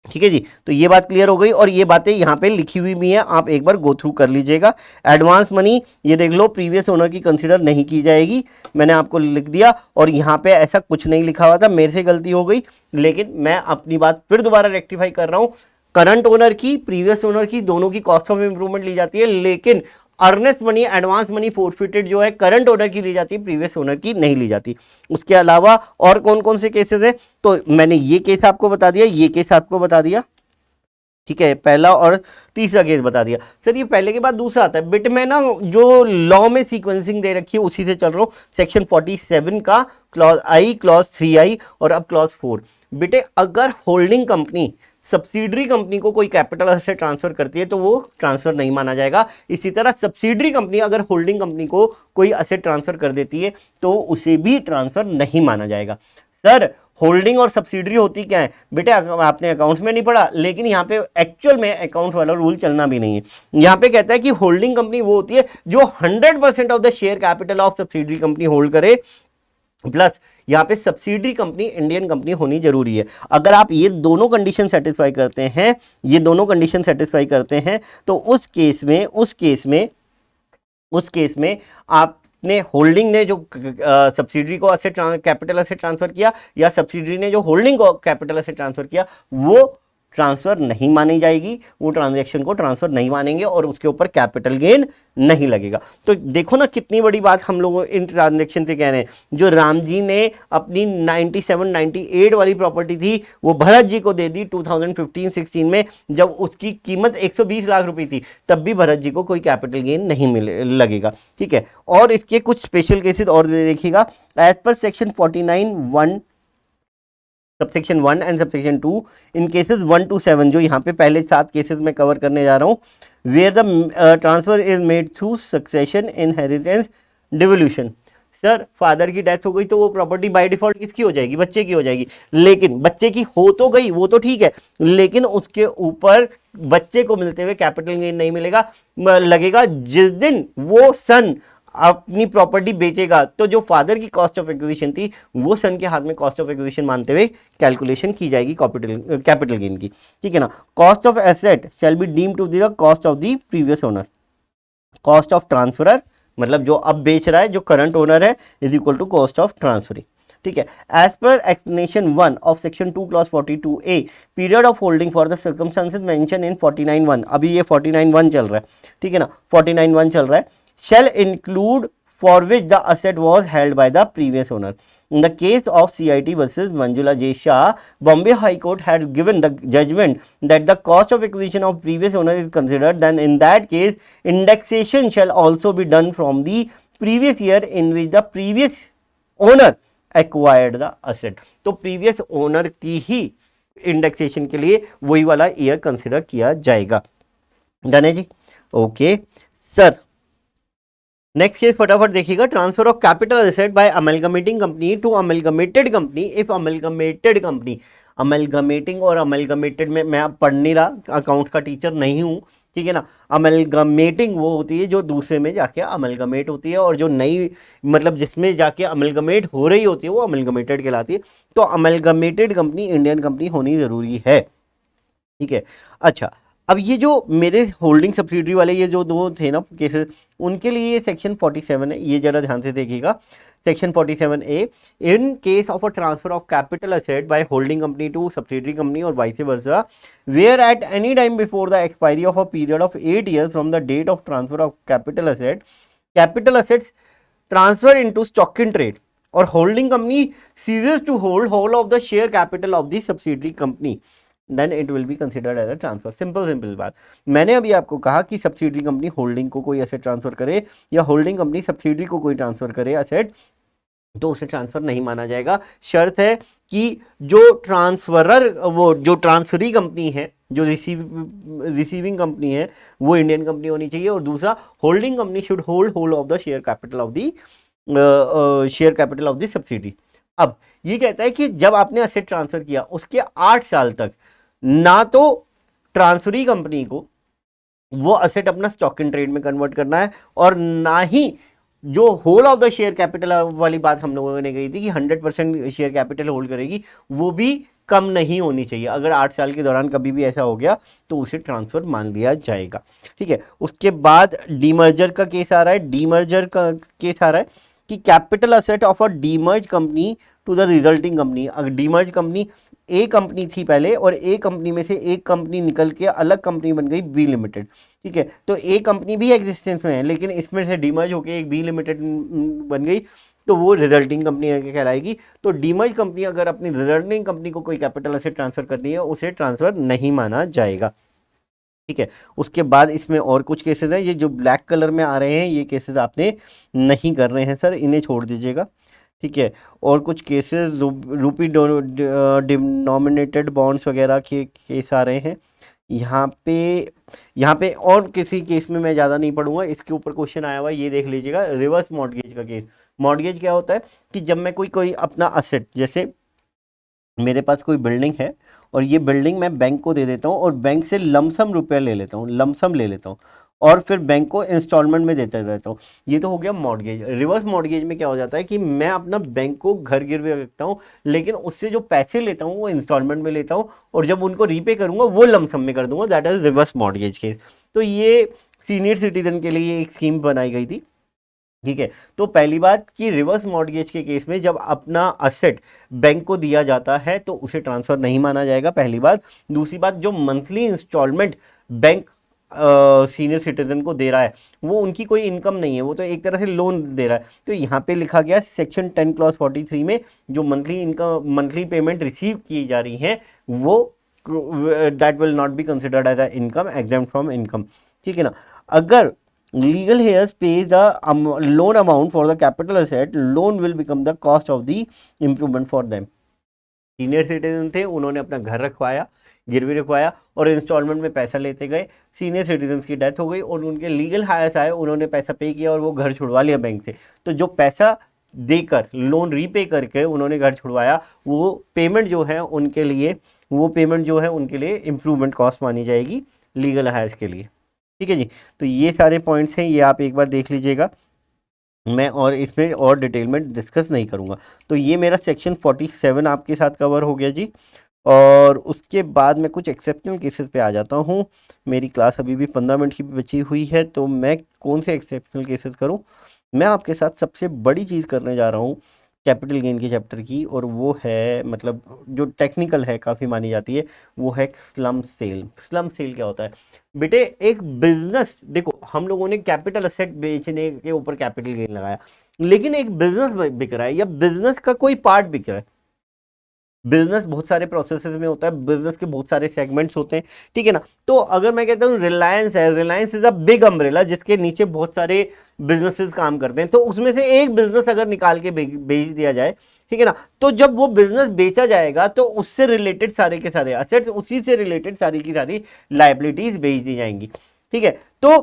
Speaker 1: ठीक है जी, तो ये बात क्लियर हो गई और ये बातें यहाँ पे लिखी हुई भी हैं, आप एक बार गो थ्रू कर लीजिएगा। एडवांस मनी ये देख लो, प्रीवियस ओनर की कंसीडर नहीं की जाएगी, मैंने आपको लिख दिया। और यहाँ पे ऐसा कुछ नहीं लिखा हुआ था, मेरे से गलती हो गई, लेकिन मैं अपनी बात फिर दोबारा रेक्टिफाई कर रहा हूँ। करंट ओनर की, प्रीवियस ओनर की, दोनों की कॉस्ट ऑफ इंप्रूवमेंट ली जाती है, लेकिन earnest money, advance money forfeited जो है करंट ओनर की ली जाती है, प्रीवियस ओनर की नहीं ली जाती। उसके अलावा और कौन कौन से केसेस है, तो मैंने ये केस आपको बता दिया, ये केस आपको बता दिया, ठीक है, पहला और तीसरा केस बता दिया। सर ये पहले के बाद दूसरा आता है, बिट में ना जो लॉ में सीक्वेंसिंग दे रखी है उसी से चल रहा हूँ, सेक्शन 47 का क्लॉज आई, क्लॉज 3I और अब क्लॉज 4। बेटे अगर होल्डिंग कंपनी सब्सिडरी कंपनी को कोई कैपिटल एसेट ट्रांसफर करती है तो वो ट्रांसफर नहीं माना जाएगा। इसी तरह सब्सिडरी कंपनी अगर होल्डिंग कंपनी को कोई एसेट ट्रांसफर कर देती है तो उसे भी ट्रांसफर नहीं माना जाएगा। सर होल्डिंग और सब्सिडरी होती क्या है बेटे, आपने अकाउंट्स में नहीं पढ़ा, लेकिन यहाँ पे एक्चुअल में अकाउंट वाला रूल चलना भी नहीं है। यहाँ पे कहता है कि होल्डिंग कंपनी वो होती है जो 100% of the share capital of subsidiary company hold करे, प्लस यहाँ पे सब्सिडरी कंपनी इंडियन कंपनी होनी जरूरी है। अगर आप ये दोनों कंडीशन सेटिस्फाई करते हैं, ये दोनों कंडीशन सेटिस्फाई करते हैं, तो उस केस में आपने होल्डिंग ने जो सब्सिडरी को एसेट कैपिटल एसेट ट्रांसफर किया या सब्सिडरी ने जो होल्डिंग को कैपिटल एसेट ट्रांसफर किया, वो ट्रांसफर नहीं मानी जाएगी, वो ट्रांजैक्शन को ट्रांसफर नहीं मानेंगे और उसके ऊपर कैपिटल गेन नहीं लगेगा। तो देखो ना कितनी बड़ी बात हम लोग इन ट्रांजैक्शन से कह रहे हैं। जो राम जी ने अपनी 97-98 वाली प्रॉपर्टी थी वो भरत जी को दे दी 2015-16 में, जब उसकी कीमत 120 लाख रुपए थी, तब भी भरत जी को कोई कैपिटल गेन नहीं लगेगा। ठीक है, और इसके कुछ स्पेशल केसेस और देखिएगा, as per section 49(1) subsection 1 and subsection 2 in cases 1 to 7, जो यहाँ पे पहले 7 केसेस में कवर करने जा रहा हूँ, where the transfer is made through succession, inheritance, devolution. Sir father की डेथ हो गई तो वो प्रॉपर्टी बाय डिफॉल्ट किसकी हो जाएगी, बच्चे की हो जाएगी, लेकिन बच्चे की हो तो गई वो तो ठीक है, लेकिन उसके ऊपर बच्चे को मिलते हुए कैपिटल गेन नहीं मिलेगा, लगेगा जिस दिन वो सन अपनी प्रॉपर्टी बेचेगा। तो जो फादर की कॉस्ट ऑफ एक्विजिशन थी वो सन के हाथ में कॉस्ट ऑफ एक्विजिशन मानते हुए कैलकुलेशन की जाएगी कैपिटल गेन की। ठीक है ना, cost of asset shall be deemed to be the cost of the previous owner. Cost of transferer मतलब जो अब बेच रहा है, जो करंट ओनर है, is equal to cost of transferring. ठीक है, as per explanation 1 of section 2 clause 42A, period of holding for the circumstances mention in 49(1), अभी ये 49(1) चल रहा है, ठीक है ना, 49(1) चल रहा है, shall include for which the asset was held by the previous owner. In the case of CIT versus Manjula J. Shah, Bombay High Court had given the judgment that the cost of acquisition of previous owner is considered. Then in that case, indexation shall also be done from the previous year in which the previous owner acquired the asset. तो previous owner की ही indexation के लिए वही वाला year consider किया जाएगा। Done है जी, ओके सर। नेक्स्ट केस फटाफट देखिएगा, transfer of capital asset by amalgamating company to amalgamated company if amalgamated company. Amalgamating और अमलगमेटेड में मैं अब पढ़ नहीं रहा, अकाउंट का टीचर नहीं हूँ, ठीक है ना। अमलगमेटिंग वो होती है जो दूसरे में जाके अमलगमेट होती है, और जो नई मतलब जिसमें जाके अमलगमेट हो रही होती है वो अमलगमेटेड कहलाती है। तो अमलगमेटेड कंपनी इंडियन कंपनी होनी ज़रूरी है, ठीक है। अच्छा, अब ये जो मेरे होल्डिंग सब्सिडरी वाले ये जो दो थे ना केसेस, उनके लिए ये सेक्शन 47 है, ये जरा ध्यान से देखिएगा। Section 47A, in case of a transfer of capital asset by holding company to subsidiary company और vice versa, where at any time before the expiry of a period of 8 years from the date of transfer of capital assets transfer into stock in trade और holding company ceases to hold whole of the share capital of the subsidiary company, then it will be considered as a transfer. Simple बात। मैंने अभी आपको कहा कि subsidiary company holding को कोई asset transfer करे या होल्डिंग कंपनी सब्सिडरी को कोई ट्रांसफर करे एसेट, तो उसे ट्रांसफर नहीं माना जाएगा। शर्त है कि जो ट्रांसफरर, वो जो ट्रांसफरी कंपनी है, जो रिसीविंग कंपनी है, वो इंडियन कंपनी होनी चाहिए, और दूसरा holding company should hold of the share capital of the subsidiary. अब ये कहता है कि जब आपने एसेट ट्रांसफर किया उसके 8 साल तक ना तो ट्रांसफरी कंपनी को वो असेट अपना स्टॉक इन ट्रेड में कन्वर्ट करना है, और ना ही जो whole of the share capital वाली बात हम लोगों ने कही थी कि 100% शेयर कैपिटल होल्ड करेगी, वो भी कम नहीं होनी चाहिए। अगर 8 साल के दौरान कभी भी ऐसा हो गया तो उसे ट्रांसफर मान लिया जाएगा। ठीक है, उसके बाद डीमर्जर का केस आ रहा है। डीमर्जर का केस आ रहा है कि capital asset of a demerge company to the resulting company. अगर डीमर्ज कंपनी ए कंपनी थी पहले, और ए कंपनी में से एक कंपनी निकल के अलग कंपनी बन गई बी लिमिटेड। ठीक है, तो ए कंपनी भी एग्जिस्टेंस में है, लेकिन इसमें से डीमर्ज होकर एक बी लिमिटेड बन गई, तो वो रिजल्टिंग कंपनी कहलाएगी। तो डीमर्ज कंपनी अगर अपनी रिजल्टिंग कंपनी को कोई कैपिटल असेट ट्रांसफर करनी है, उसे ट्रांसफर नहीं माना जाएगा। ठीक है, उसके बाद इसमें और कुछ केसेस हैं, ये जो ब्लैक कलर में आ रहे हैं ये केसेस आपने नहीं कर रहे हैं सर, इन्हें छोड़ दीजिएगा। ठीक है, और कुछ केसेस रूपी डिनोमिनेटेड बॉन्ड्स वगैरह के केस आ रहे हैं यहाँ पे। यहाँ पे और किसी केस में मैं ज़्यादा नहीं पढ़ूंगा, इसके ऊपर क्वेश्चन आया हुआ है, ये देख लीजिएगा। रिवर्स मॉर्गेज का केस। मॉर्गेज क्या होता है कि जब मैं कोई अपना असेट, जैसे मेरे पास कोई बिल्डिंग है और ये बिल्डिंग मैं बैंक को दे देता हूँ और बैंक से लमसम रुपया ले लेता हूँ, लमसम ले लेता हूँ, और फिर बैंक को इंस्टॉलमेंट में देता रहता हूँ। ये तो हो गया मॉर्गेज। रिवर्स मॉर्गेज में क्या हो जाता है कि मैं अपना बैंक को घर गिरवे रखता हूँ, लेकिन उससे जो पैसे लेता हूँ वो इंस्टॉलमेंट में लेता हूँ, और जब उनको रीपे करूँगा वो लमसम में कर दूंगा। That is reverse mortgage case. तो ये सीनियर सिटीजन के लिए एक स्कीम बनाई गई थी। ठीक है, तो पहली बात कि रिवर्स मॉर्गेज के केस में जब अपना असेट बैंक को दिया जाता है तो उसे ट्रांसफर नहीं माना जाएगा, पहली बात। दूसरी बात, जो monthly installment bank senior citizen को दे रहा है वो उनकी कोई इनकम नहीं है, वो तो एक तरह से लोन दे रहा है। तो यहाँ पे लिखा गया सेक्शन 10 क्लॉज 43 में जो monthly income, monthly payment receive की जा रही है वो that will not be considered as a income, exempt from income. ठीक है ना। अगर legal heirs pays the loan amount for the capital asset, loan will become the cost of the improvement for them। Senior citizen थे, उन्होंने अपना घर रखवाया, गिरवी रखवाया, और इंस्टॉलमेंट में पैसा लेते गए। सीनियर सिटीजन की डेथ हो गई और उनके लीगल हायर्स आए, उन्होंने पैसा पे किया और वो घर छुड़वा लिया बैंक से। तो जो पैसा देकर, लोन रीपे करके उन्होंने घर छुड़वाया, वो पेमेंट जो है उनके लिए, वो पेमेंट जो है उनके लिए इम्प्रूवमेंट कॉस्ट मानी जाएगी लीगल हायर्स के लिए। ठीक है जी, तो ये सारे पॉइंट्स हैं, ये आप एक बार देख लीजिएगा, मैं और इसमें और डिटेल में डिस्कस नहीं करूँगा। तो ये मेरा सेक्शन 47 आपके साथ कवर हो गया जी। और उसके बाद मैं कुछ एक्सेप्शनल केसेस पे आ जाता हूँ। मेरी क्लास अभी भी 15 मिनट की बची हुई है, तो मैं कौन से एक्सेप्शनल केसेस करूँ। मैं आपके साथ सबसे बड़ी चीज़ करने जा रहा हूँ कैपिटल गेन के चैप्टर की, और वो है, मतलब जो टेक्निकल है, काफ़ी मानी जाती है, वो है स्लम सेल। स्लम सेल क्या होता है बेटे? एक बिजनेस, देखो हम लोगों ने कैपिटल असेट बेचने के ऊपर कैपिटल गेन लगाया, लेकिन एक बिजनेस बिक रहा है या बिजनेस का कोई पार्ट बिक रहा है। बिजनेस बहुत सारे प्रोसेसेस में होता है, बिजनेस के बहुत सारे सेगमेंट्स होते हैं। ठीक है ना। तो अगर मैं कहता हूँ रिलायंस है, Reliance is a big umbrella जिसके नीचे बहुत सारे बिजनेसेस काम करते हैं, तो उसमें से एक बिजनेस अगर निकाल के बेच दिया जाए, ठीक है ना, तो जब वो बिजनेस बेचा जाएगा तो उससे रिलेटेड सारे के सारे असेट्स, उसी से रिलेटेड सारी की सारी लाइबिलिटीज बेच दी जाएंगी। ठीक है, तो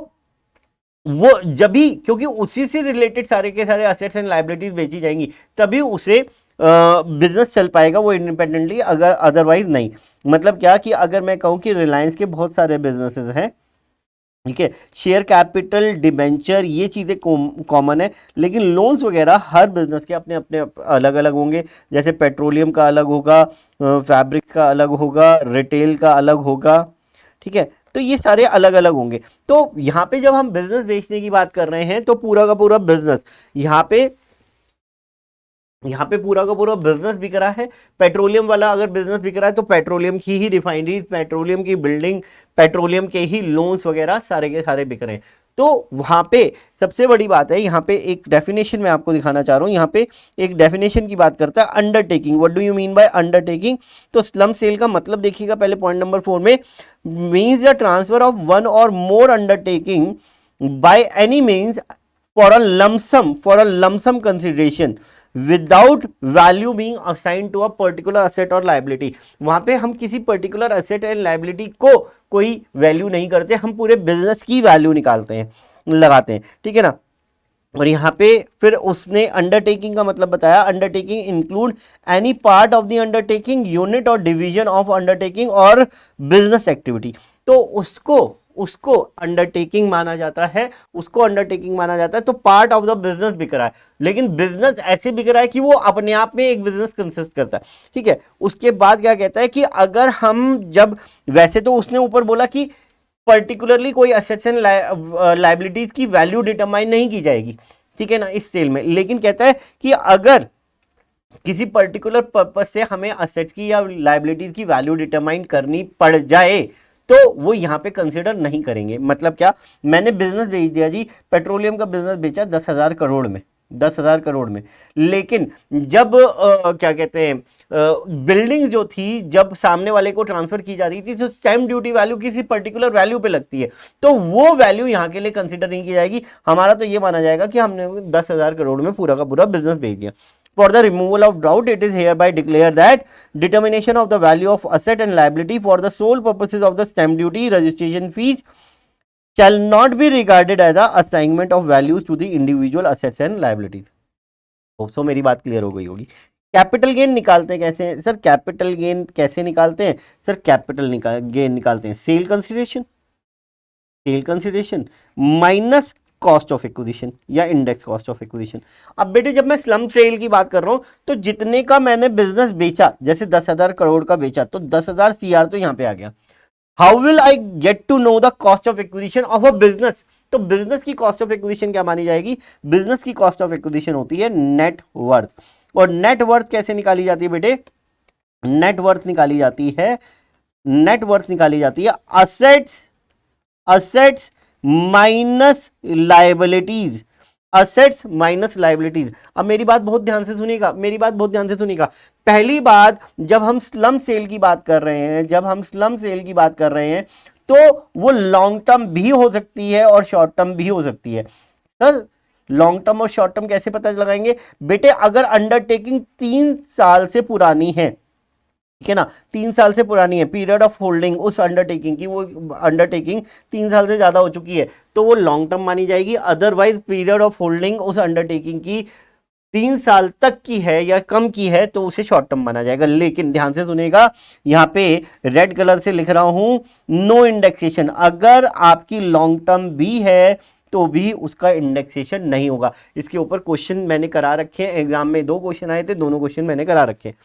Speaker 1: वो जब भी, क्योंकि उसी से रिलेटेड सारे के सारे असेट्स एंड लाइबिलिटीज बेची जाएंगी, तभी उसे बिजनेस चल पाएगा वो इंडिपेंडेंटली, अगर अदरवाइज नहीं। मतलब क्या कि अगर मैं कहूं कि रिलायंस के बहुत सारे बिजनेसेस हैं, ठीक है, शेयर कैपिटल, डिबेंचर, ये चीज़ें कॉमन है, लेकिन लोन्स वगैरह हर बिजनेस के अपने अपने अलग अलग होंगे। जैसे पेट्रोलियम का अलग होगा, फैब्रिक्स का अलग होगा, रिटेल का अलग होगा। ठीक है, तो ये सारे अलग अलग होंगे। तो यहाँ पे जब हम बिजनेस बेचने की बात कर रहे हैं तो पूरा का पूरा बिजनेस यहाँ पे पूरा का पूरा बिजनेस बिक रहा है। पेट्रोलियम वाला अगर बिजनेस बिक रहा है तो पेट्रोलियम की ही रिफाइनरीज, पेट्रोलियम की बिल्डिंग, पेट्रोलियम के ही लोन्स वगैरह सारे के सारे बिक रहे हैं। तो वहां पे सबसे बड़ी बात है, यहाँ पे एक डेफिनेशन मैं आपको दिखाना चाह रहा हूँ। यहाँ पे एक डेफिनेशन की बात करता है, undertaking. What do you mean by undertaking? तो स्लम सेल का मतलब देखिएगा पहले पॉइंट नंबर 4 में, means the transfer of one और more undertaking by any means for a lump sum consideration without value being assign to a particular asset और liability. वहां पे हम किसी पर्टिकुलर असेट एंड लाइबिलिटी को कोई वैल्यू नहीं करते, हम पूरे बिजनेस की वैल्यू निकालते हैं, लगाते हैं। ठीक है ना। और यहाँ पे फिर उसने अंडरटेकिंग का मतलब बताया, undertaking include any part of the undertaking, unit और डिवीजन ऑफ अंडरटेकिंग और बिजनेस एक्टिविटी। तो उसको उसको अंडरटेकिंग माना जाता है, उसको अंडरटेकिंग माना जाता है। तो पार्ट ऑफ द बिजनेस बिक रहा है, लेकिन बिजनेस ऐसे बिक रहा है कि वो अपने आप में एक बिजनेस कंसिस्ट करता है, ठीक है। उसके बाद क्या कहता है कि अगर हम जब, वैसे तो उसने ऊपर बोला कि पर्टिकुलरली कोई असेट्स एंड लायबिलिटीज की वैल्यू डिटरमाइन नहीं की जाएगी, ठीक है ना, इस सेल में, लेकिन कहता है कि अगर किसी पर्टिकुलर पर्पस से हमें असेट्स की या लायबिलिटीज की वैल्यू डिटरमाइन करनी पड़ जाए तो वो यहां पे कंसिडर नहीं करेंगे। मतलब क्या, मैंने बिजनेस बेच दिया जी, पेट्रोलियम का बिजनेस बेचा 10,000 करोड़ में, 10,000 करोड़ में, लेकिन जब क्या कहते हैं बिल्डिंग जो थी जब सामने वाले को ट्रांसफर की जा रही थी तो स्टैम्प ड्यूटी वैल्यू किसी पर्टिकुलर वैल्यू पे लगती है, तो वो वैल्यू यहां के लिए कंसिडर नहीं की जाएगी। हमारा तो ये माना जाएगा कि हमने 10,000 करोड़ में पूरा का पूरा बिजनेस बेच दिया। For the removal of doubt, it is hereby declared that determination of the value of asset and liability for the sole purposes of the stamp duty registration fees shall not be regarded as a assignment of values to the individual assets and liabilities. So मेरी बात clear हो गई होगी। Capital gain निकालते हैं कैसे हैं sir? Capital gain कैसे निकालते हैं सर? कैपिटल गेन निकालते हैं sale consideration, sale consideration minus cost of acquisition या इंडेक्स कॉस्ट ऑफ एक्विजिशन। अब बेटे जब मैं स्लम सेल की बात कर रहा हूं तो जितने का मैंने बिजनेस बेचा, जैसे 10,000 करोड़ का बेचा तो 10,000 CR तो यहां पे आ गया। How will I get to know the cost of acquisition of a business? तो बिजनेस की कॉस्ट ऑफ एक्विजिशन क्या मानी जाएगी? बिजनेस की कॉस्ट ऑफ एक्विजिशन होती है नेट वर्थ। और नेट वर्थ कैसे निकाली जाती है बेटे? नेट वर्थ निकाली जाती है, नेट वर्थ निकाली जाती है assets, assets minus liabilities, assets minus liabilities. अब मेरी बात बहुत ध्यान से सुनिएगा, मेरी बात बहुत ध्यान से सुनिएगा। पहली बात, जब हम स्लम सेल की बात कर रहे हैं, जब हम स्लम सेल की बात कर रहे हैं तो वो लॉन्ग टर्म भी हो सकती है और शॉर्ट टर्म भी हो सकती है। सर लॉन्ग टर्म और शॉर्ट टर्म कैसे पता लगाएंगे? बेटे अगर अंडरटेकिंग 3 साल से पुरानी है, ठीक है ना, 3 साल से पुरानी है, पीरियड ऑफ होल्डिंग उस अंडरटेकिंग की, वो अंडरटेकिंग 3 साल से ज्यादा हो चुकी है तो वो लॉन्ग टर्म मानी जाएगी। अदरवाइज पीरियड ऑफ होल्डिंग उस अंडरटेकिंग की 3 साल तक की है या कम की है तो उसे शॉर्ट टर्म माना जाएगा। लेकिन ध्यान से सुनेगा, यहां पे रेड कलर से लिख रहा हूं नो इंडेक्सेशन। अगर आपकी लॉन्ग टर्म भी है तो भी उसका इंडेक्सेशन नहीं होगा। इसके ऊपर क्वेश्चन मैंने करा रखे हैं, एग्जाम में 2 क्वेश्चन आए थे, दोनों क्वेश्चन मैंने करा रखे हैं।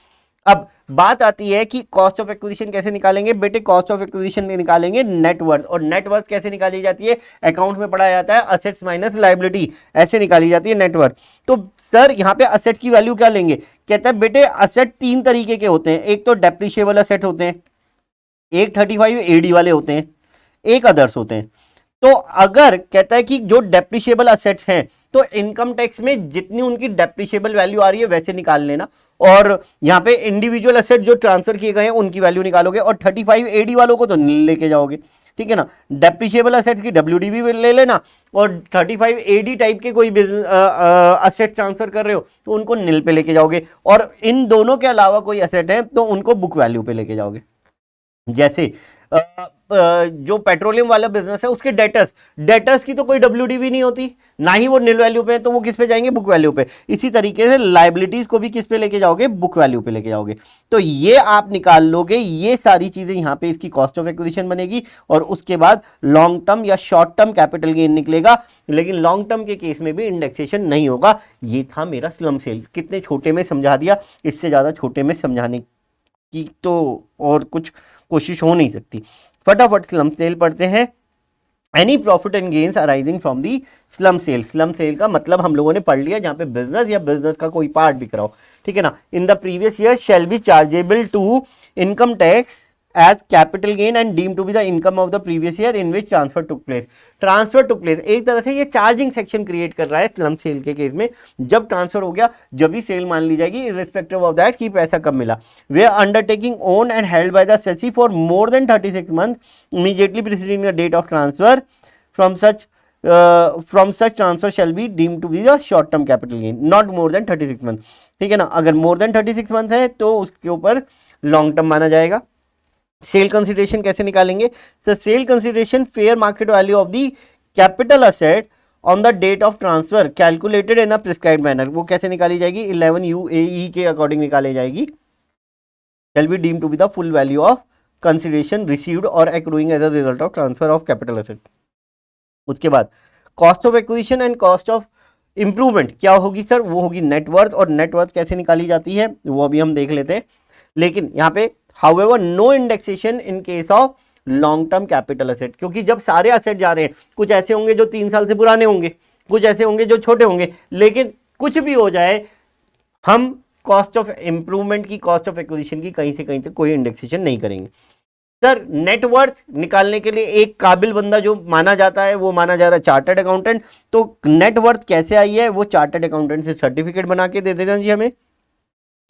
Speaker 1: अब बात आती है कि कॉस्ट ऑफ एक्विजिशन कैसे निकालेंगे? बेटे कॉस्ट ऑफ एक्विजिशन निकालेंगे नेटवर्थ। और नेटवर्थ कैसे निकाली जाती है? अकाउंट में पढ़ा जाता है असेट्स माइनस लायबिलिटी, ऐसे निकाली जाती है नेटवर्थ। तो सर यहाँ पे असेट की वैल्यू क्या लेंगे? कहता है बेटे असेट 3 तरीके के होते हैं, एक तो डेप्रिशिएबल असेट होते हैं, एक 35 AD वाले होते हैं, एक अदर्स होते हैं। तो अगर कहता है कि जो डेप्रिशिएबल असेट्स हैं तो इनकम टैक्स में जितनी उनकी डेप्रिशिएबल वैल्यू आ रही है वैसे निकाल लेना, और यहाँ पे इंडिविजुअल असेट जो ट्रांसफर किए गए हैं उनकी वैल्यू निकालोगे, और 35 AD वालों को तो लेके जाओगे, ठीक है ना। डेप्रिशिएबल असेट की WDV ले लेना, और 35 AD टाइप के कोई असेट ट्रांसफर कर रहे हो तो उनको नील पे लेके जाओगे, और इन दोनों के अलावा कोई असेट है तो उनको बुक वैल्यू पे लेके जाओगे। जैसे जो पेट्रोलियम वाला बिजनेस है उसके डेटर्स, डेटर्स की तो कोई WDV नहीं होती, ना ही वो नील वैल्यू पे है, तो वो किस पे जाएंगे? बुक वैल्यू पे। इसी तरीके से लायबिलिटीज को भी किस पे लेके जाओगे? बुक वैल्यू पे लेके जाओगे। तो ये आप निकाल लोगे, ये सारी चीजें यहाँ पे इसकी कॉस्ट ऑफ एक्विजिशन बनेगी, और उसके बाद लॉन्ग टर्म या शॉर्ट टर्म कैपिटल गेन निकलेगा। लेकिन लॉन्ग टर्म के केस में भी इंडेक्सेशन नहीं होगा। ये था मेरा स्लम सेल। कितने छोटे में समझा दिया, इससे ज्यादा छोटे में समझाने की तो और कुछ कोशिश हो नहीं सकती। फटाफट स्लम सेल पढ़ते हैं। Any profit and gains arising from the slump sale. Slum sale का मतलब हम लोगों ने पढ़ लिया जहां पे बिजनेस या बिजनेस का कोई पार्ट बिक रहा हो, ठीक है ना। In the previous year shall be chargeable to income tax as capital gain and deem to be the income of the previous year in which transfer took place. Transfer took place एक तरह से ये charging section create कर रहा है slump sale के case में। जब ट्रांसफर हो गया जब भी सेल मान ली जाएगी, इररिस्पेक्टिव ऑफ दैट कि पैसा कब मिला। Where undertaking own and held by the assessee for more than 36 month immediately preceding the date of transfer from such transfer shall be deemed to be the short term capital gain not more than 36 month, ठीक है ना। अगर मोर than 36 month है तो उसके ऊपर long term माना जाएगा। सेल कंसिडरेशन कैसे निकालेंगे? Sir sale consideration fair market value of the capital asset on the date of transfer calculated in a prescribed manner. वो कैसे निकाली जाएगी? 11 UAE के अकॉर्डिंग निकाली जाएगी। shall be deemed to be the full value of consideration received और accruing as a result of transfer of capital asset. उसके बाद cost of acquisition and cost of improvement क्या होगी सर, वो होगी नेटवर्थ। और नेटवर्थ कैसे निकाली जाती है वो अभी हम देख लेते हैं। लेकिन यहाँ पे however no indexation in case of long term capital asset, क्योंकि जब सारे एसेट जा रहे हैं, कुछ ऐसे होंगे जो 3 साल से पुराने होंगे, कुछ ऐसे होंगे जो छोटे होंगे, लेकिन कुछ भी हो जाए हम कॉस्ट ऑफ इंप्रूवमेंट की, कॉस्ट ऑफ एक्विजिशन की कहीं से कोई इंडेक्सेशन नहीं करेंगे। सर नेटवर्थ निकालने के लिए एक काबिल बंदा जो माना जाता है वो माना जा रहा है चार्टर्ड अकाउंटेंट। तो नेटवर्थ कैसे आई है वो चार्टर्ड अकाउंटेंट से सर्टिफिकेट बना के दे देना जी हमें,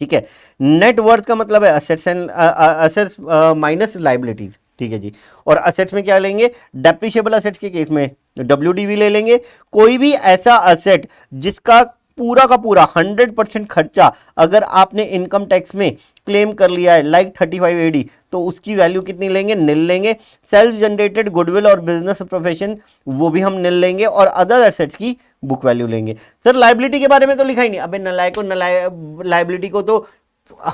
Speaker 1: ठीक है। नेटवर्थ का मतलब है assets and assets minus liabilities, ठीक है जी। और असेट्स में क्या लेंगे, डेप्रिशिएबल असेट्स के केस में WDV ले लेंगे। कोई भी ऐसा असेट जिसका पूरा का पूरा 100% खर्चा अगर आपने इनकम टैक्स में क्लेम कर लिया है, लाइक 35 AD, तो उसकी वैल्यू कितनी लेंगे, निल लेंगे। सेल्फ जनरेटेड गुडविल और बिजनेस प्रोफेशन वो भी हम निल लेंगे, और अदर एसेट्स की बुक वैल्यू लेंगे। सर लाइबिलिटी के बारे में तो लिखा ही नहीं, अबे नलायक लाइबिलिटी को तो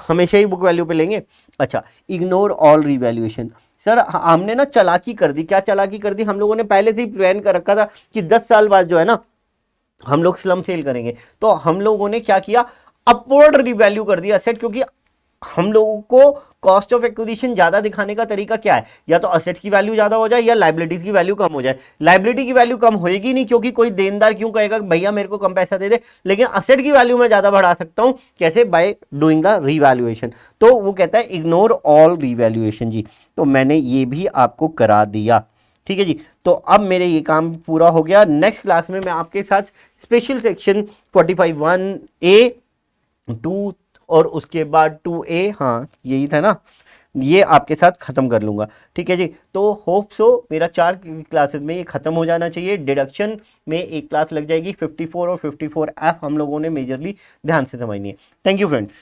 Speaker 1: हमेशा ही बुक वैल्यू पे लेंगे। अच्छा, इग्नोर ऑल रिवैल्यूएशन। सर हमने ना चालाकी कर दी। क्या चालाकी कर दी, हम लोगों ने पहले से ही प्लान कर रखा था कि 10 साल बाद जो है ना हम लोग स्लम सेल करेंगे, तो हम लोगों ने क्या किया, अपवर्ड रिवैल्यू कर दिया असेट। क्योंकि हम लोगों को कॉस्ट ऑफ एक्विजिशन ज्यादा दिखाने का तरीका क्या है, या तो असेट की वैल्यू ज्यादा हो जाए या लाइबिलिटीज की वैल्यू कम हो जाए। लाइबिलिटी की वैल्यू कम होएगी नहीं, क्योंकि कोई देनदार क्यों कहेगा भैया मेरे को कम पैसा दे दे, लेकिन असेट की वैल्यू मैं ज्यादा बढ़ा सकता हूं, कैसे, बाय डूइंग द रिवैल्यूएशन। तो वो कहता है इग्नोर ऑल रिवैल्यूएशन जी। तो मैंने ये भी आपको करा दिया, ठीक है जी। तो अब मेरे ये काम पूरा हो गया। नेक्स्ट क्लास में मैं आपके साथ स्पेशल सेक्शन 45(1)(a) 2 और उसके बाद 2A, हाँ यही था ना, ये आपके साथ खत्म कर लूंगा, ठीक है जी। तो होप सो मेरा 4 क्लासेस में ये खत्म हो जाना चाहिए। डिडक्शन में एक क्लास लग जाएगी, 54 और 54F हम लोगों ने मेजरली ध्यान से समझनी है। Thank you friends.